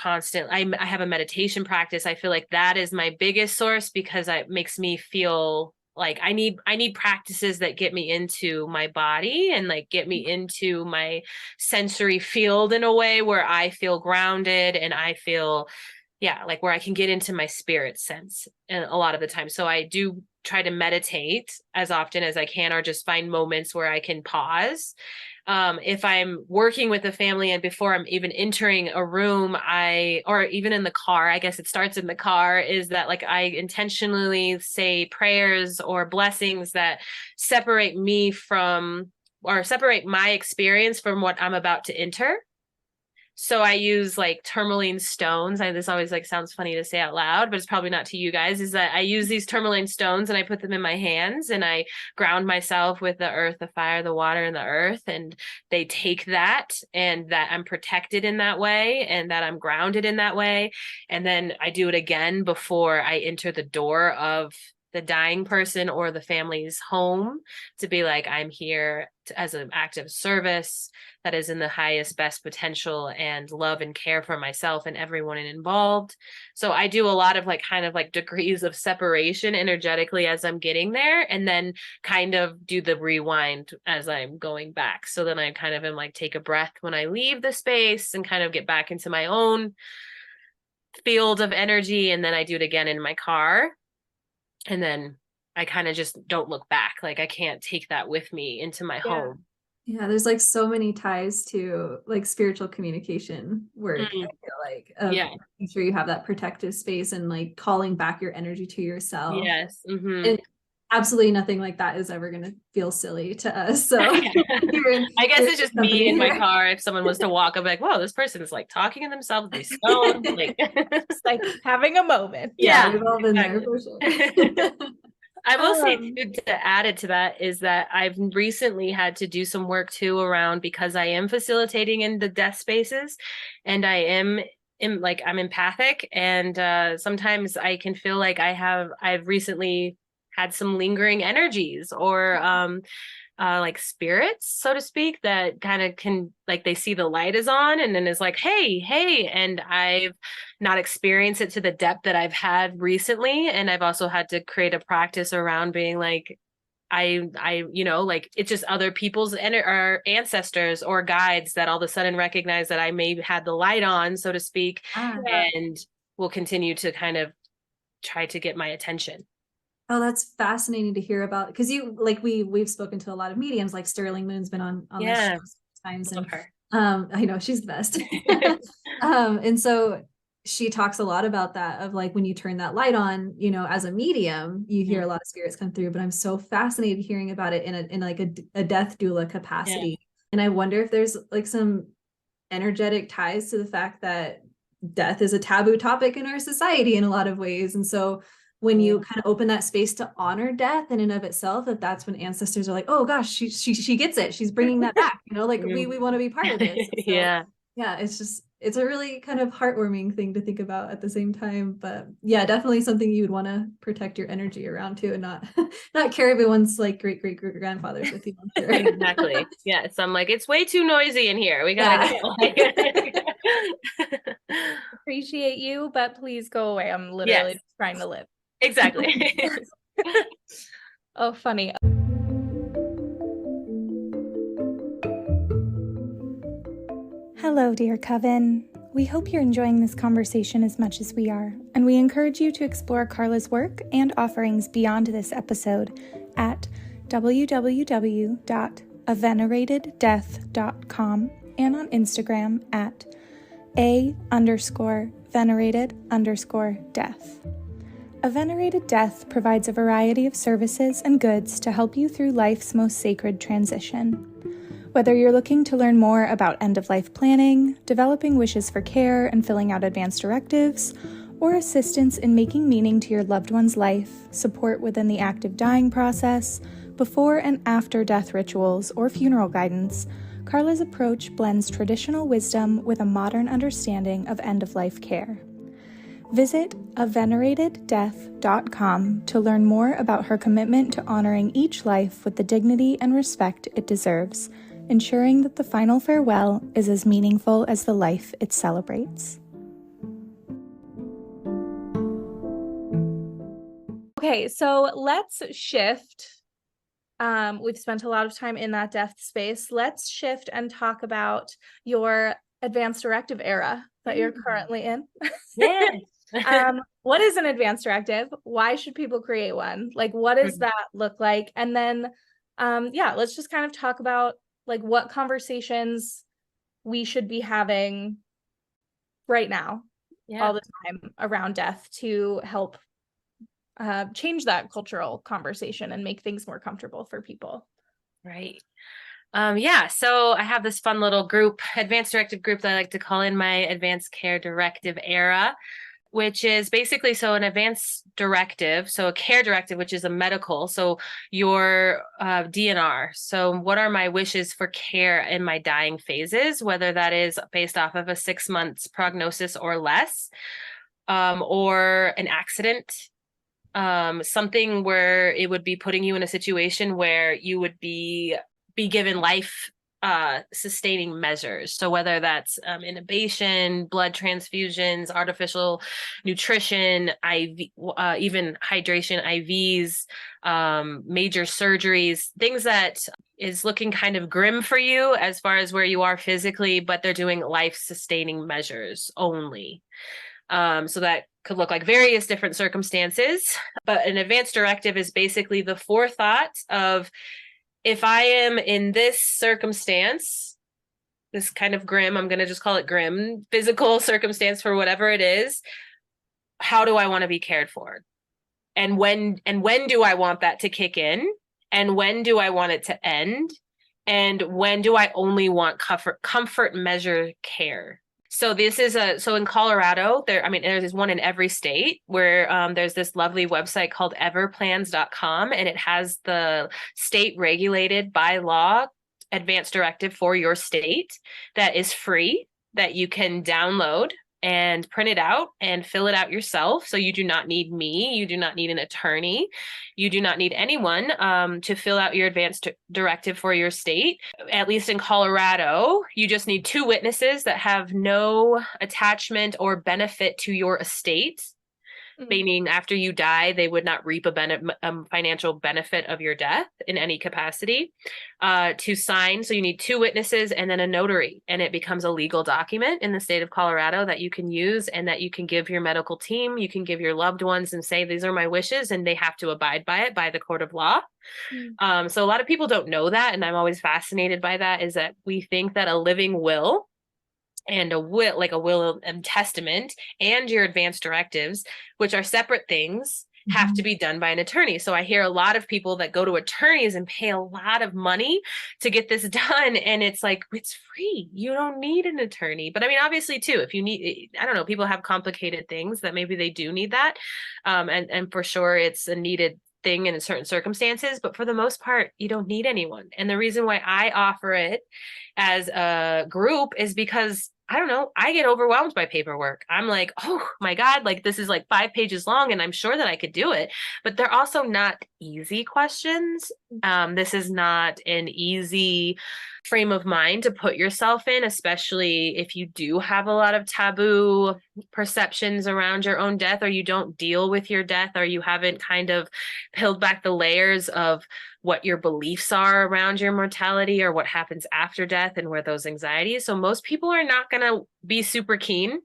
have a meditation practice. I feel like that is my biggest source, because it makes me feel like I need practices that get me into my body and like get me into my sensory field in a way where I feel grounded and I feel, like where I can get into my spirit sense and a lot of the time. So I do try to meditate as often as I can, or just find moments where I can pause. If I'm working with a family and before I'm even entering a room, or even in the car, I guess it starts in the car, is that like I intentionally say prayers or blessings that separate me from, or separate my experience from what I'm about to enter. So I use like tourmaline stones. This always like sounds funny to say out loud, but it's probably not to you guys, is that I use these tourmaline stones and I put them in my hands and I ground myself with the earth, the fire, the water, and the earth. And they take that, and that I'm protected in that way, and that I'm grounded in that way. And then I do it again before I enter the door of the dying person or the family's home, to be like, I'm here as an act of service that is in the highest, best potential, and love and care for myself and everyone involved. So I do a lot of like kind of like degrees of separation energetically as I'm getting there, and then kind of do the rewind as I'm going back. So then I kind of am like, take a breath when I leave the space and kind of get back into my own field of energy. And then I do it again in my car. And then I kind of just don't look back. Like I can't take that with me into my home. Yeah, there's like so many ties to like spiritual communication work. I feel like making sure you have that protective space and like calling back your energy to yourself. Yes. And absolutely nothing like that is ever going to feel silly to us. So I guess it's just me in my car. If someone was to walk, I'm like, whoa, this person is like talking to themselves. They stoned. Like, it's like having a moment. Yeah, we've all been there for sure. I will say too, to add it to that, is that I've recently had to do some work too around, because I am facilitating in the death spaces, and I'm empathic, and sometimes I can feel like I've recently had some lingering energies or like spirits, so to speak, that kind of can, like, they see the light is on and then is like, hey, and I've not experienced it to the depth that I've had recently. And I've also had to create a practice around being like, I like, it's just other people's or ancestors or guides that all of a sudden recognize that I may have had the light on, so to speak, and will continue to kind of try to get my attention. Oh, that's fascinating to hear about, because we've spoken to a lot of mediums, like Sterling Moon's been on the show times, and I know she's the best. And so she talks a lot about that, of like when you turn that light on, you know, as a medium, you hear a lot of spirits come through. But I'm so fascinated hearing about it in like a death doula capacity. And I wonder if there's like some energetic ties to the fact that death is a taboo topic in our society in a lot of ways. And so when you kind of open that space to honor death in and of itself, that that's when ancestors are like, oh gosh, she gets it, she's bringing that back, you know, like we want to be part of this. So, yeah, it's a really kind of heartwarming thing to think about at the same time. But yeah, definitely something you would want to protect your energy around too, and not carry everyone's like great grandfathers with you. I'm sure. Exactly. Yeah. So I'm like, it's way too noisy in here. We gotta go. Appreciate you, but please go away. I'm literally just trying to live. Exactly. Oh, funny. Hello, dear Coven. We hope you're enjoying this conversation as much as we are, and we encourage you to explore Carla's work and offerings beyond this episode at www.avenerateddeath.com and on Instagram at _venerated_death. A Venerated Death provides a variety of services and goods to help you through life's most sacred transition. Whether you're looking to learn more about end-of-life planning, developing wishes for care and filling out advance directives, or assistance in making meaning to your loved one's life, support within the active dying process, before and after death rituals, or funeral guidance, Carla's approach blends traditional wisdom with a modern understanding of end-of-life care. Visit avenerateddeath.com to learn more about her commitment to honoring each life with the dignity and respect it deserves, ensuring that the final farewell is as meaningful as the life it celebrates. Okay, so let's shift. We've spent a lot of time in that death space. Let's shift and talk about your advanced directive era that you're currently in. What is an advanced directive? Why should people create one? Like, what does that look like? And then, let's just kind of talk about like what conversations we should be having right now, all the time around death to help change that cultural conversation and make things more comfortable for people. Right. So I have this fun little group, advanced directive group, that I like to call in my advanced care directive era, which is basically, so an advanced directive, so a care directive, which is a medical, so your DNR. So what are my wishes for care in my dying phases, whether that is based off of a 6 months prognosis or less, or an accident, something where it would be putting you in a situation where you would be given life sustaining measures. So whether that's intubation, blood transfusions, artificial nutrition, IV, even hydration IVs, major surgeries, things that is looking kind of grim for you as far as where you are physically, but they're doing life sustaining measures only. So that could look like various different circumstances, but an advanced directive is basically the forethought of, if I am in this circumstance, this kind of grim, I'm going to just call it grim, physical circumstance for whatever it is, how do I want to be cared for? And when do I want that to kick in? And when do I want it to end? And when do I only want comfort measure care? So this is so in Colorado, there's one in every state, where there's this lovely website called everplans.com, and it has the state regulated by law advanced directive for your state that is free, that you can download and print it out and fill it out yourself. So you do not need me. You do not need an attorney. You do not need anyone to fill out your advanced directive for your state. At least in Colorado, you just need 2 witnesses that have no attachment or benefit to your estate. Meaning after you die, they would not reap a financial benefit of your death in any capacity, to sign. So you need 2 witnesses and then a notary, and it becomes a legal document in the state of Colorado that you can use and that you can give your medical team, you can give your loved ones and say, these are my wishes, and they have to abide by it by the court of law. So a lot of people don't know that, and I'm always fascinated by that, is that we think that a living will and a will, like a will and testament, and your advanced directives, which are separate things, have to be done by an attorney. So I hear a lot of people that go to attorneys and pay a lot of money to get this done. And it's like, it's free. You don't need an attorney. But I mean, obviously too, if you need, I don't know, people have complicated things that maybe they do need that. And for sure it's a needed thing in certain circumstances, but for the most part, you don't need anyone. And the reason why I offer it as a group is because I don't know, I get overwhelmed by paperwork. I'm like, oh my God, like this is like 5 pages long and I'm sure that I could do it, but they're also not easy questions. This is not an easy frame of mind to put yourself in, especially if you do have a lot of taboo perceptions around your own death, or you don't deal with your death, or you haven't kind of peeled back the layers of what your beliefs are around your mortality or what happens after death and where those anxieties. So most people are not going to be super keen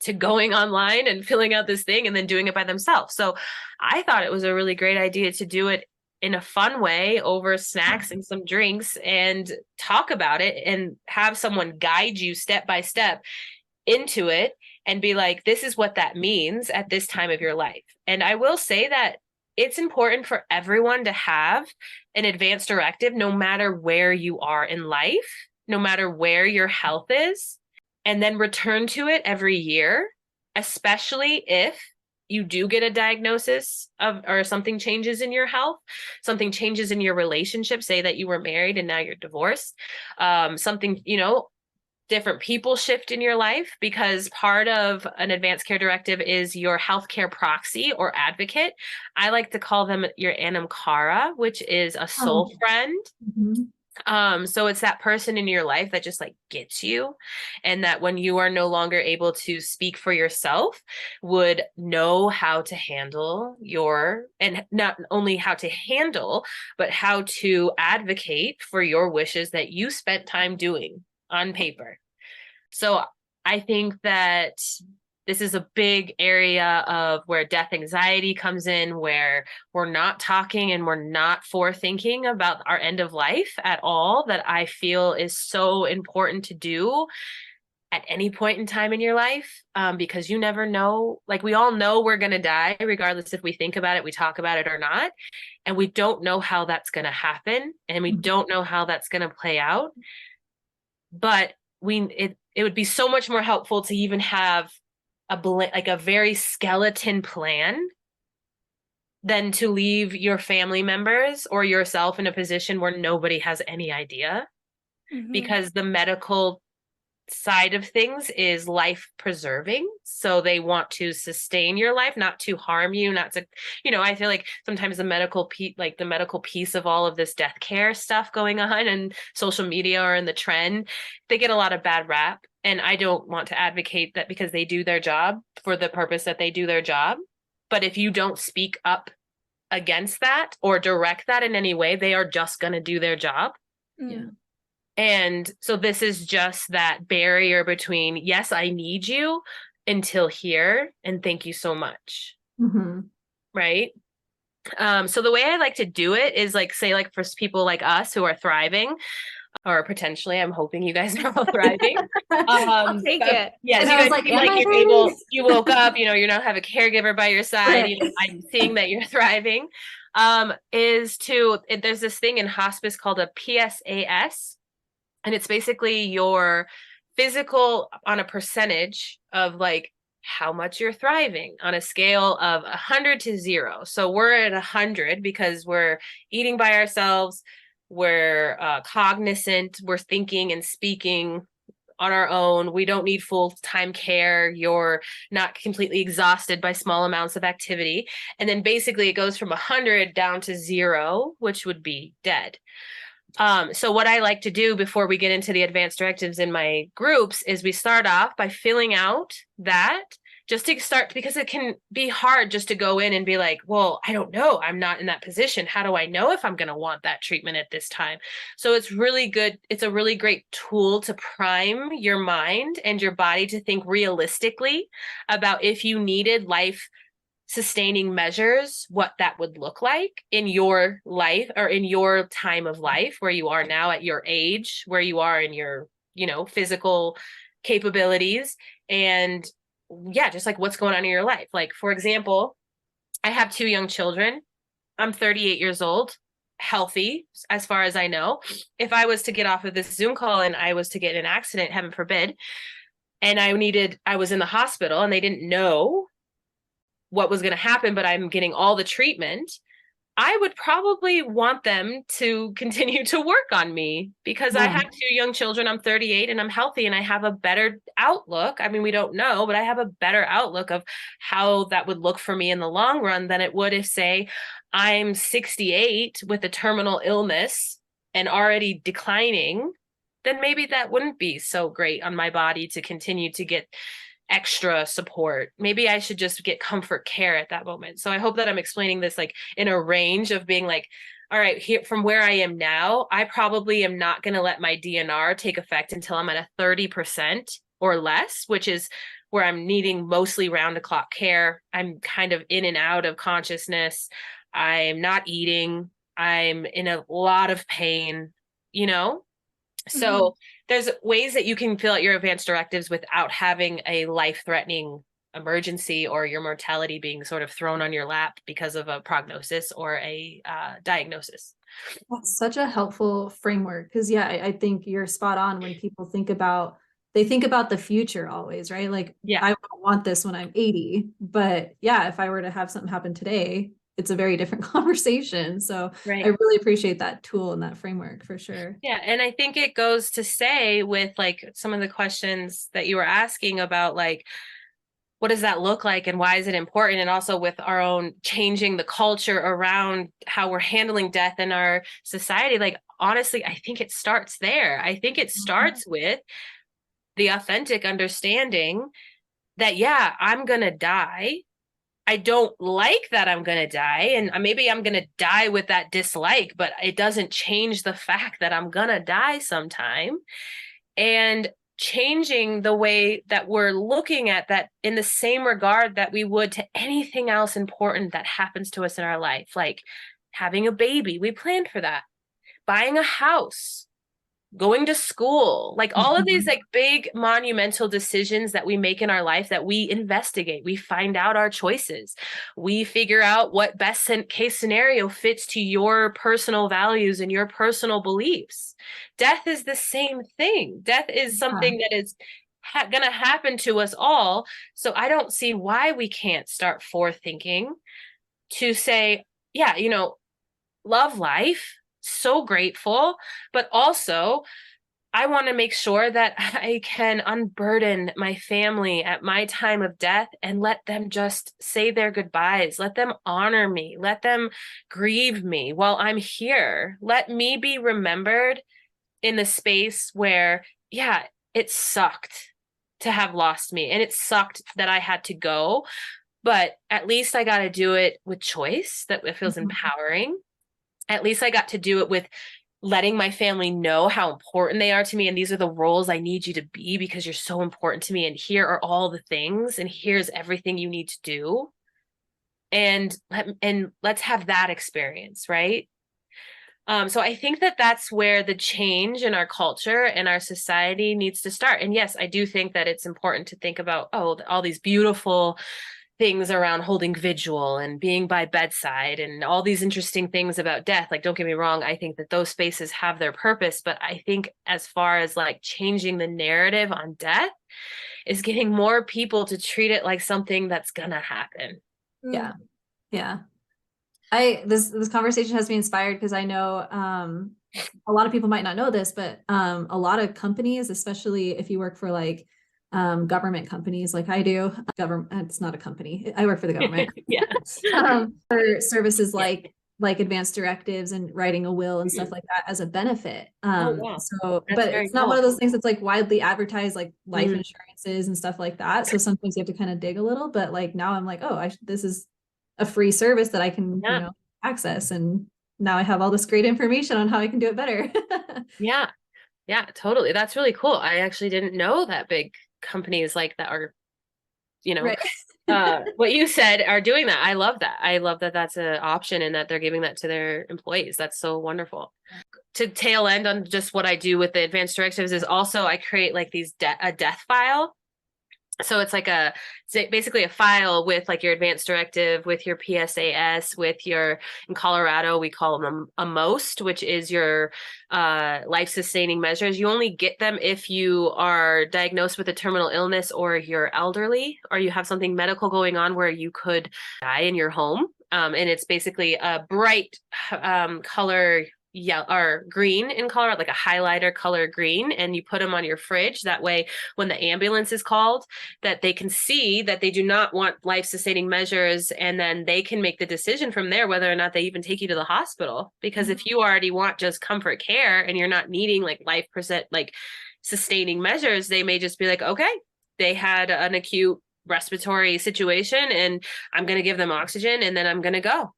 to going online and filling out this thing and then doing it by themselves. So I thought it was a really great idea to do it in a fun way over snacks and some drinks and talk about it and have someone guide you step by step into it and be like, this is what that means at this time of your life. And I will say that it's important for everyone to have an advanced directive, no matter where you are in life, no matter where your health is, and then return to it every year, especially if you do get a diagnosis of, or something changes in your health, something changes in your relationship, say that you were married and now you're divorced, something, you know, different people shift in your life, because part of an advanced care directive is your healthcare proxy or advocate. I like to call them your anam cara, which is a soul friend. So it's that person in your life that just like gets you, and that when you are no longer able to speak for yourself, would know how to handle your, and not only how to handle, but how to advocate for your wishes that you spent time doing on paper. So I think that this is a big area of where death anxiety comes in, where we're not talking and we're not forethinking about our end of life at all, that I feel is so important to do at any point in time in your life, because you never know. Like, we all know we're going to die, regardless if we think about it, we talk about it or not. And we don't know how that's going to happen. And we don't know how that's going to play out. But it would be so much more helpful to even have a very skeleton plan than to leave your family members or yourself in a position where nobody has any idea. Because the medical side of things is life preserving. So they want to sustain your life, not to harm you, not to, you know, I feel like sometimes the medical piece of all of this death care stuff going on and social media or in the trend, they get a lot of bad rap. And I don't want to advocate that, because they do their job for the purpose that they do their job. But if you don't speak up against that or direct that in any way, they are just going to do their job. Yeah. And so this is just that barrier between, yes, I need you, until here, and thank you so much. Right? So the way I like to do it is like, say, like for people like us who are thriving, or potentially, I'm hoping you guys are all thriving. I'll take it. Yes, And you I was guys like, seem am like I you're thriving? able, you woke up, you know, you now have a caregiver by your side. You know, I'm seeing that you're thriving. There's this thing in hospice called a PSAS. And it's basically your physical on a percentage of like how much you're thriving on a scale of 100 to 0. So we're at 100 because we're eating by ourselves. We're cognizant. We're thinking and speaking on our own. We don't need full-time care. You're not completely exhausted by small amounts of activity. And then basically it goes from 100 down to 0, which would be dead. So what I like to do before we get into the advanced directives in my groups is we start off by filling out that, just to start, because it can be hard just to go in and be like, well, I don't know. I'm not in that position. How do I know if I'm going to want that treatment at this time? So it's really good. It's a really great tool to prime your mind and your body to think realistically about if you needed life sustaining measures, what that would look like in your life or in your time of life, where you are now at your age, where you are in your, you know, physical capabilities and yeah, just like what's going on in your life. Like, for example, I have 2 young children. I'm 38 years old, healthy as far as I know. If I was to get off of this Zoom call and I was to get in an accident, heaven forbid, and I was in the hospital and they didn't know what was going to happen, but I'm getting all the treatment, I would probably want them to continue to work on me because I have 2 young children. I'm 38 and I'm healthy and I have a better outlook. I mean, we don't know, but I have a better outlook of how that would look for me in the long run than it would if, say, I'm 68 with a terminal illness and already declining. Then maybe that wouldn't be so great on my body to continue to get extra support. Maybe I should just get comfort care at that moment. So I hope that I'm explaining this like in a range of being like, all right, here from where I am now, I probably am not going to let my DNR take effect until I'm at a 30% or less, which is where I'm needing mostly round the clock care. I'm kind of in and out of consciousness. I'm not eating. I'm in a lot of pain, you know? So there's ways that you can fill out your advanced directives without having a life-threatening emergency or your mortality being sort of thrown on your lap because of a prognosis or a diagnosis. That's such a helpful framework because I think you're spot on when people think about the future always, right? Like, yeah, I want this when I'm 80, but yeah, if I were to have something happen today, it's a very different conversation. So right. I really appreciate that tool and that framework for sure. Yeah. And I think it goes to say with like some of the questions that you were asking about, like, what does that look like and why is it important? And also with our own changing the culture around how we're handling death in our society. Like, honestly, I think it starts there. I think it starts with the authentic understanding that, yeah, I'm going to die. I don't like that I'm going to die. And maybe I'm going to die with that dislike, but it doesn't change the fact that I'm going to die sometime. And changing the way that we're looking at that in the same regard that we would to anything else important that happens to us in our life, like having a baby. We planned for that. Buying a house, going to school, like all of these like big monumental decisions that we make in our life that we investigate, we find out our choices, we figure out what best case scenario fits to your personal values and your personal beliefs. Death is the same thing. Death is something that is going to happen to us all. So I don't see why we can't start forethinking to say, yeah, you know, love life, so grateful, but also I want to make sure that I can unburden my family at my time of death and let them just say their goodbyes. Let them honor me. Let them grieve me while I'm here. Let me be remembered in the space where, yeah, it sucked to have lost me and it sucked that I had to go, but at least I got to do it with choice, that it feels empowering. At least I got to do it with letting my family know how important they are to me. And these are the roles I need you to be because you're so important to me. And here are all the things. And here's everything you need to do. And let's have that experience, right? So I think that that's where the change in our culture and our society needs to start. And yes, I do think that it's important to think about, all these beautiful things around holding vigil and being by bedside and all these interesting things about death. Like, don't get me wrong, I think that those spaces have their purpose, but I think as far as like changing the narrative on death is getting more people to treat it like something that's gonna happen. Yeah. This conversation has me inspired because I know a lot of people might not know this, but a lot of companies, especially if you work for like government companies like I do, it's not a company, I work for the government. For services like advanced directives and writing a will and stuff like that as a benefit. Wow. So That's but it's not cool. one of those things that's like widely advertised, like life insurances and stuff like that. So sometimes you have to kind of dig a little, but like now I'm like, this is a free service that I can access, and now I have all this great information on how I can do it better. Yeah, totally. That's really cool. I actually didn't know that big companies like that are, right. What you said are doing that. I love that. I love that that's an option and that they're giving that to their employees. That's so wonderful. to tail end on just what I do with the advanced directives is also I create like a death file. So it's like basically a file with like your advanced directive, with your PSAS, with your, in Colorado, we call them a MOST, which is your life sustaining measures. You only get them if you are diagnosed with a terminal illness, or you're elderly, or you have something medical going on where you could die in your home. And it's basically a bright color, or green in Colorado, like a highlighter color green, and you put them on your fridge. That way, when the ambulance is called, that they can see that they do not want life-sustaining measures, and then they can make the decision from there whether or not they even take you to the hospital. Because if you already want just comfort care and you're not needing like like sustaining measures, they may just be like, okay, they had an acute respiratory situation and I'm going to give them oxygen and then I'm going to go.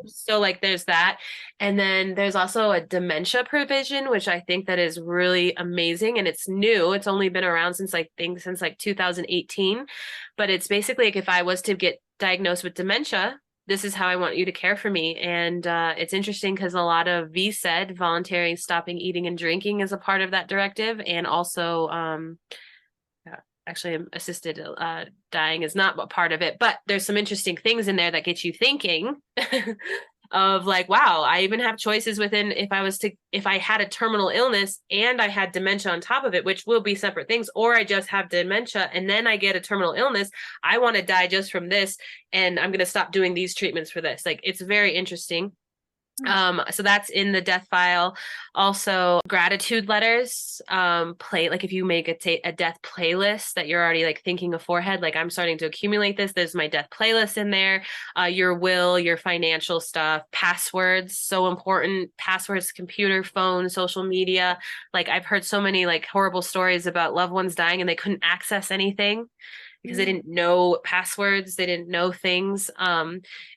So like there's that. And then there's also a dementia provision, which I think that is really amazing. And it's new. It's only been around since 2018. But it's basically like, if I was to get diagnosed with dementia, this is how I want you to care for me. And it's interesting because a lot of VSED, voluntary stopping eating and drinking, is a part of that directive. And also actually assisted dying is not a part of it, but there's some interesting things in there that get you thinking of like, wow, I even have choices within, if I had a terminal illness and I had dementia on top of it, which will be separate things, or I just have dementia and then I get a terminal illness, I want to die just from this and I'm going to stop doing these treatments for this. Like, it's very interesting. So that's in the death file. Also, gratitude letters, like if you make a death playlist that you're already like thinking aforehead, like I'm starting to accumulate this, there's my death playlist in there. Your will, your financial stuff, passwords, so important. Passwords, computer, phone, social media. Like I've heard so many like horrible stories about loved ones dying and they couldn't access anything because they didn't know passwords, they didn't know things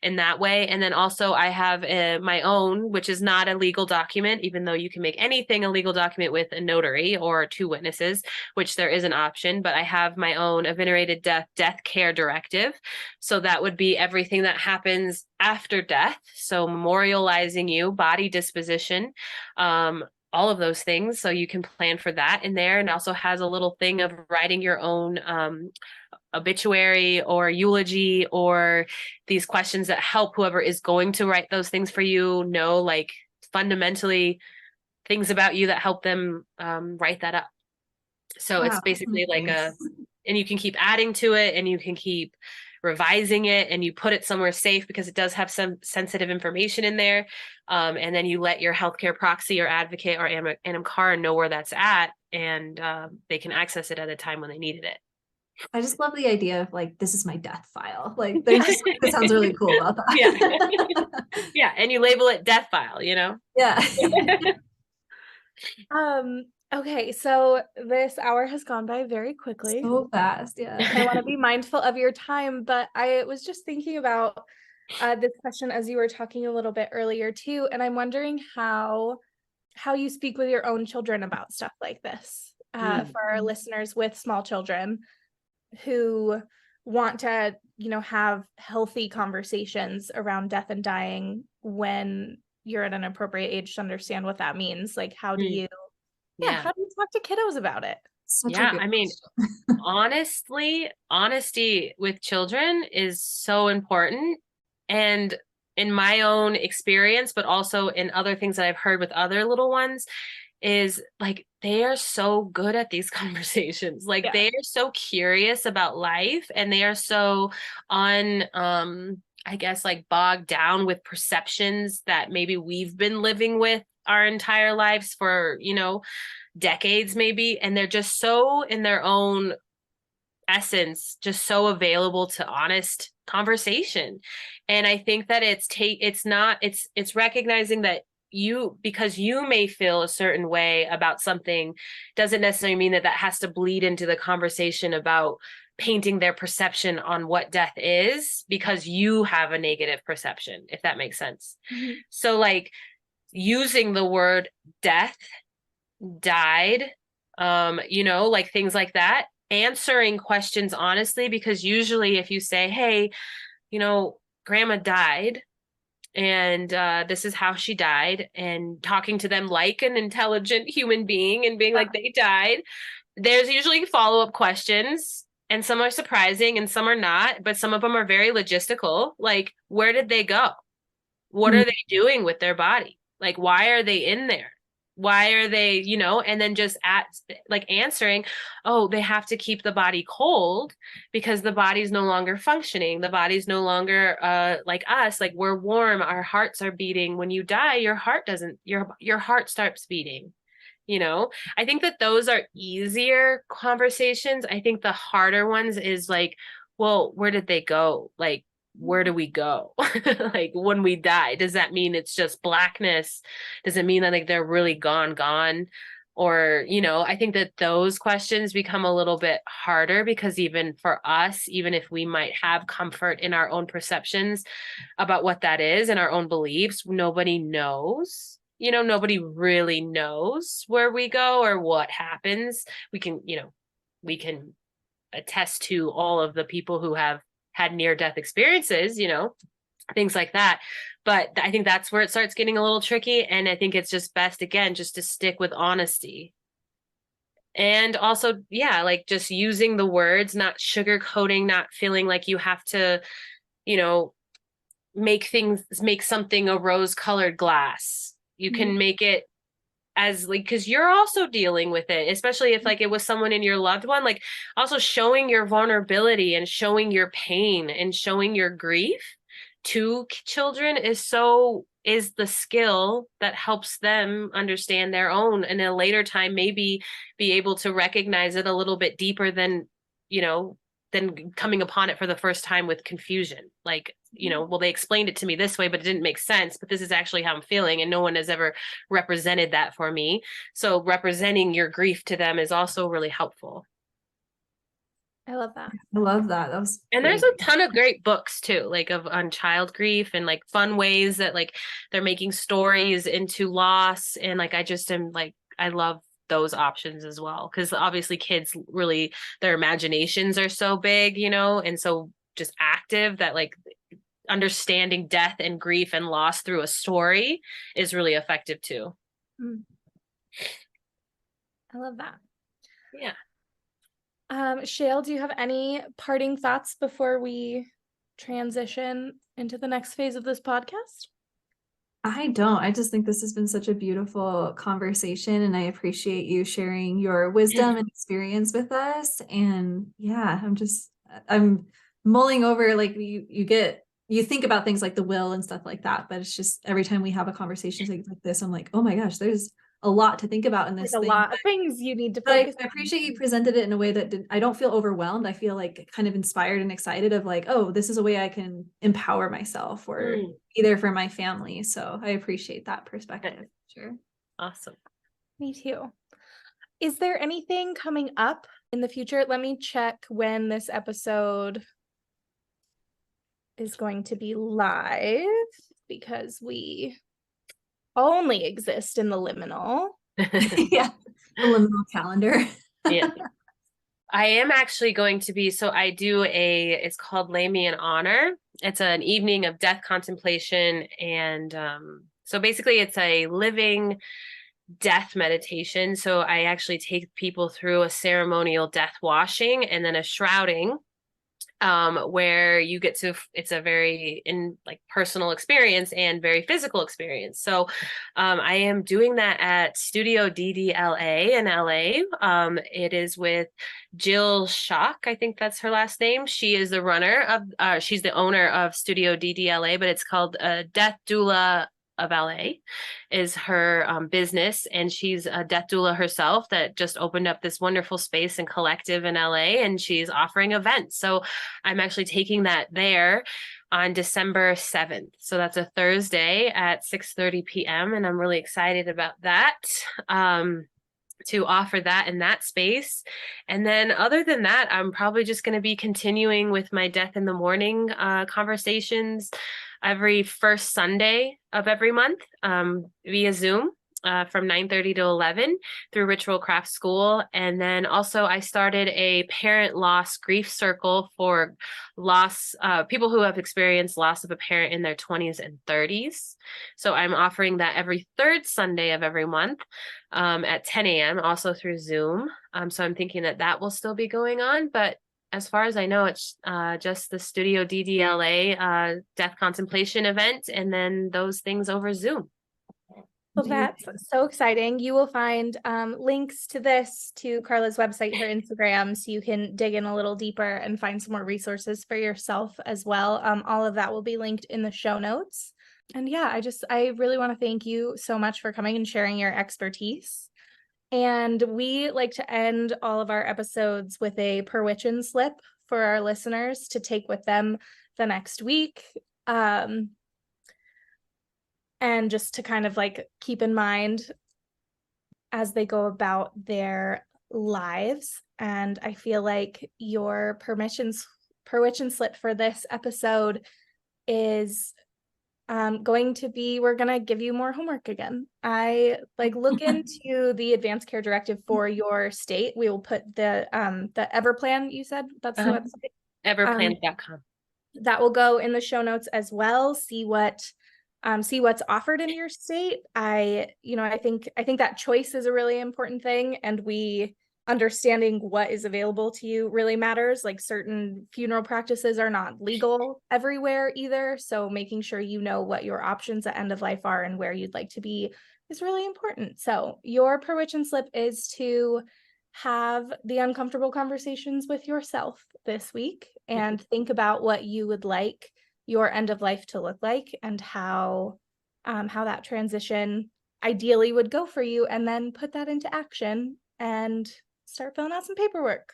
in that way. And then also I have my own, which is not a legal document, even though you can make anything a legal document with a notary or two witnesses, which there is an option, but I have my own a venerated death care directive. So that would be everything that happens after death. So memorializing you, body disposition, all of those things. So you can plan for that in there. And also has a little thing of writing your own obituary or eulogy, or these questions that help whoever is going to write those things for you know, like fundamentally things about you that help them write that up. So it's basically like and you can keep adding to it and you can keep revising it and you put it somewhere safe because it does have some sensitive information in there. And then you let your healthcare proxy or advocate or ANMCAR know where that's at, and they can access it at a time when they needed it. I just love the idea of like, this is my death file. Like there's just something that sounds really cool about that. Yeah. And you label it death file, Yeah. Okay, so this hour has gone by very quickly. So fast, yeah. I want to be mindful of your time, but I was just thinking about this question as you were talking a little bit earlier too, and I'm wondering how you speak with your own children about stuff like this for our listeners with small children who want to, have healthy conversations around death and dying when you're at an appropriate age to understand what that means. Like, how do you how do you talk to kiddos about it? I mean, honestly, honesty with children is so important. And in my own experience, but also in other things that I've heard with other little ones, is like, they are so good at these conversations. Like they are so curious about life, and they are so I guess like bogged down with perceptions that maybe we've been living with our entire lives for, decades maybe. And they're just so in their own essence, just so available to honest conversation. And I think that it's recognizing that because you may feel a certain way about something doesn't necessarily mean that has to bleed into the conversation about painting their perception on what death is, because you have a negative perception, if that makes sense. Mm-hmm. So like using the word death, died, like things like that, answering questions honestly, because usually if you say, hey, grandma died, and this is how she died, and talking to them like an intelligent human being and being like, they died. There's usually follow-up questions, and some are surprising and some are not, but some of them are very logistical. Like, where did they go? What are they doing with their body? Like, why are they in there? Why are they, and then just answering, oh, they have to keep the body cold because the body's no longer functioning. The body's no longer like us, like we're warm, our hearts are beating. When you die, your heart doesn't, your heart stops beating. I think that those are easier conversations. I think the harder ones is like, well, where did they go? Like, where do we go? Like, when we die, does that mean it's just blackness? Does it mean that like they're really gone? Or, I think that those questions become a little bit harder because even for us, even if we might have comfort in our own perceptions about what that is and our own beliefs, nobody knows. Nobody really knows where we go or what happens. We can attest to all of the people who have had near-death experiences, things like that. But I think that's where it starts getting a little tricky. And I think it's just best, again, just to stick with honesty. And also, yeah, like just using the words, not sugarcoating, not feeling like you have to, make something a rose-colored glass. You can make it as like, because you're also dealing with it, especially if like it was someone in your loved one, like also showing your vulnerability and showing your pain and showing your grief to children is the skill that helps them understand their own, and in a later time maybe be able to recognize it a little bit deeper than coming upon it for the first time with confusion. Like, well, they explained it to me this way, but it didn't make sense, but this is actually how I'm feeling. And no one has ever represented that for me. So representing your grief to them is also really helpful. I love that. I love that. That was And great. there's a ton of great books too, like on child grief and like fun ways that like they're making stories into loss. And like, I just am like, I love those options as well. Cause obviously kids really, their imaginations are so big, and so just active that like understanding death and grief and loss through a story is really effective too. I love that. Yeah. Shale, do you have any parting thoughts before we transition into the next phase of this podcast? I don't. I just think this has been such a beautiful conversation, and I appreciate you sharing your wisdom and experience with us. And yeah, I'm mulling over, like you think about things like the will and stuff like that, but it's just every time we have a conversation like this, I'm like, oh my gosh, there's a lot to think about in this There's a thing. lot of things you need to But focus I appreciate you presented it in a way that I don't feel overwhelmed. I feel like kind of inspired and excited of like, oh, this is a way I can empower myself or be there for my family. So I appreciate that perspective. Sure. Awesome. Me too. Is there anything coming up in the future? Let me check when this episode is going to be live, because we only exist in the liminal. Yeah. The liminal calendar. Yeah. I am actually going to be, so I do it's called Lay Me in Honor. It's an evening of death contemplation. And so basically it's a living death meditation. So I actually take people through a ceremonial death washing and then a shrouding, where you get to, it's a very personal experience and very physical experience. So I am doing that at Studio DDLA in LA. It is with Jill Schock. I think that's her last name. She is the she's the owner of Studio DDLA, but it's called Death Doula of LA is her business, and she's a death doula herself that just opened up this wonderful space and collective in LA, and she's offering events. So I'm actually taking that there on December 7th. So that's a Thursday at 6:30 p.m. and I'm really excited about that. To offer that in that space. And then other than that, I'm probably just going to be continuing with my Death in the Morning conversations every first Sunday of every month via Zoom. from 9:30 to 11 through Ritual Craft School. And then also I started a parent loss grief circle for people who have experienced loss of a parent in their 20s and 30s. So I'm offering that every third Sunday of every month at 10 a.m., also through Zoom. So I'm thinking that will still be going on, but as far as I know, it's just the Studio DDLA death contemplation event, and then those things over Zoom. Well, that's so exciting. You will find links to this, to Carla's website, her Instagram, so you can dig in a little deeper and find some more resources for yourself as well. All of that will be linked in the show notes. And yeah, I really want to thank you so much for coming and sharing your expertise. And we like to end all of our episodes with a per witchin slip for our listeners to take with them the next week. And just to kind of like keep in mind as they go about their lives. And I feel like your per witchin slip for this episode is going to be, we're going to give you more homework again. I look into the advanced care directive for your state. We will put the Everplan, you said that's the website. Everplan.com. That will go in the show notes as well. See what's offered in your state. I think that choice is a really important thing, and understanding what is available to you really matters. Like certain funeral practices are not legal everywhere either. So making sure you know what your options at end of life are and where you'd like to be is really important. So your per witchin slip is to have the uncomfortable conversations with yourself this week and think about what you would like your end of life to look like and how that transition ideally would go for you, and then put that into action and start filling out some paperwork.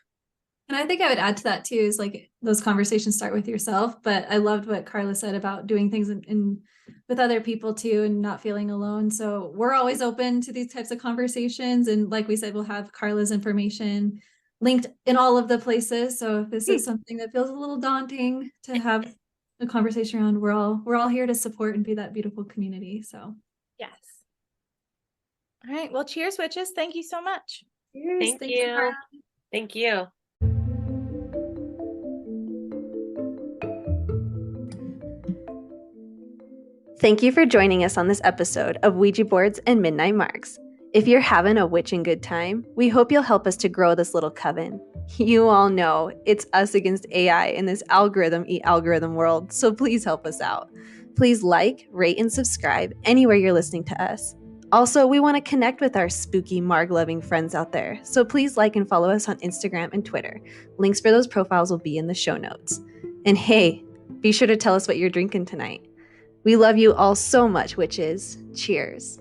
And I think I would add to that too, is like those conversations start with yourself. But I loved what Carla said about doing things in with other people too, and not feeling alone. So we're always open to these types of conversations. And like we said, we'll have Carla's information linked in all of the places. So if this is something that feels a little daunting to have a conversation around, we're all here to support and be that beautiful community. So yes. All right. Well, cheers, witches. Thank you so much. Cheers. Thank you. Thank you. Thank you for joining us on this episode of Ouija Boards and Midnight Marks. If you're having a witching good time, we hope you'll help us to grow this little coven. You all know it's us against AI in this algorithm world, so please help us out. Please like, rate, and subscribe anywhere you're listening to us. Also, we want to connect with our spooky Marg-loving friends out there, so please like and follow us on Instagram and Twitter. Links for those profiles will be in the show notes. And hey, be sure to tell us what you're drinking tonight. We love you all so much, witches. Cheers.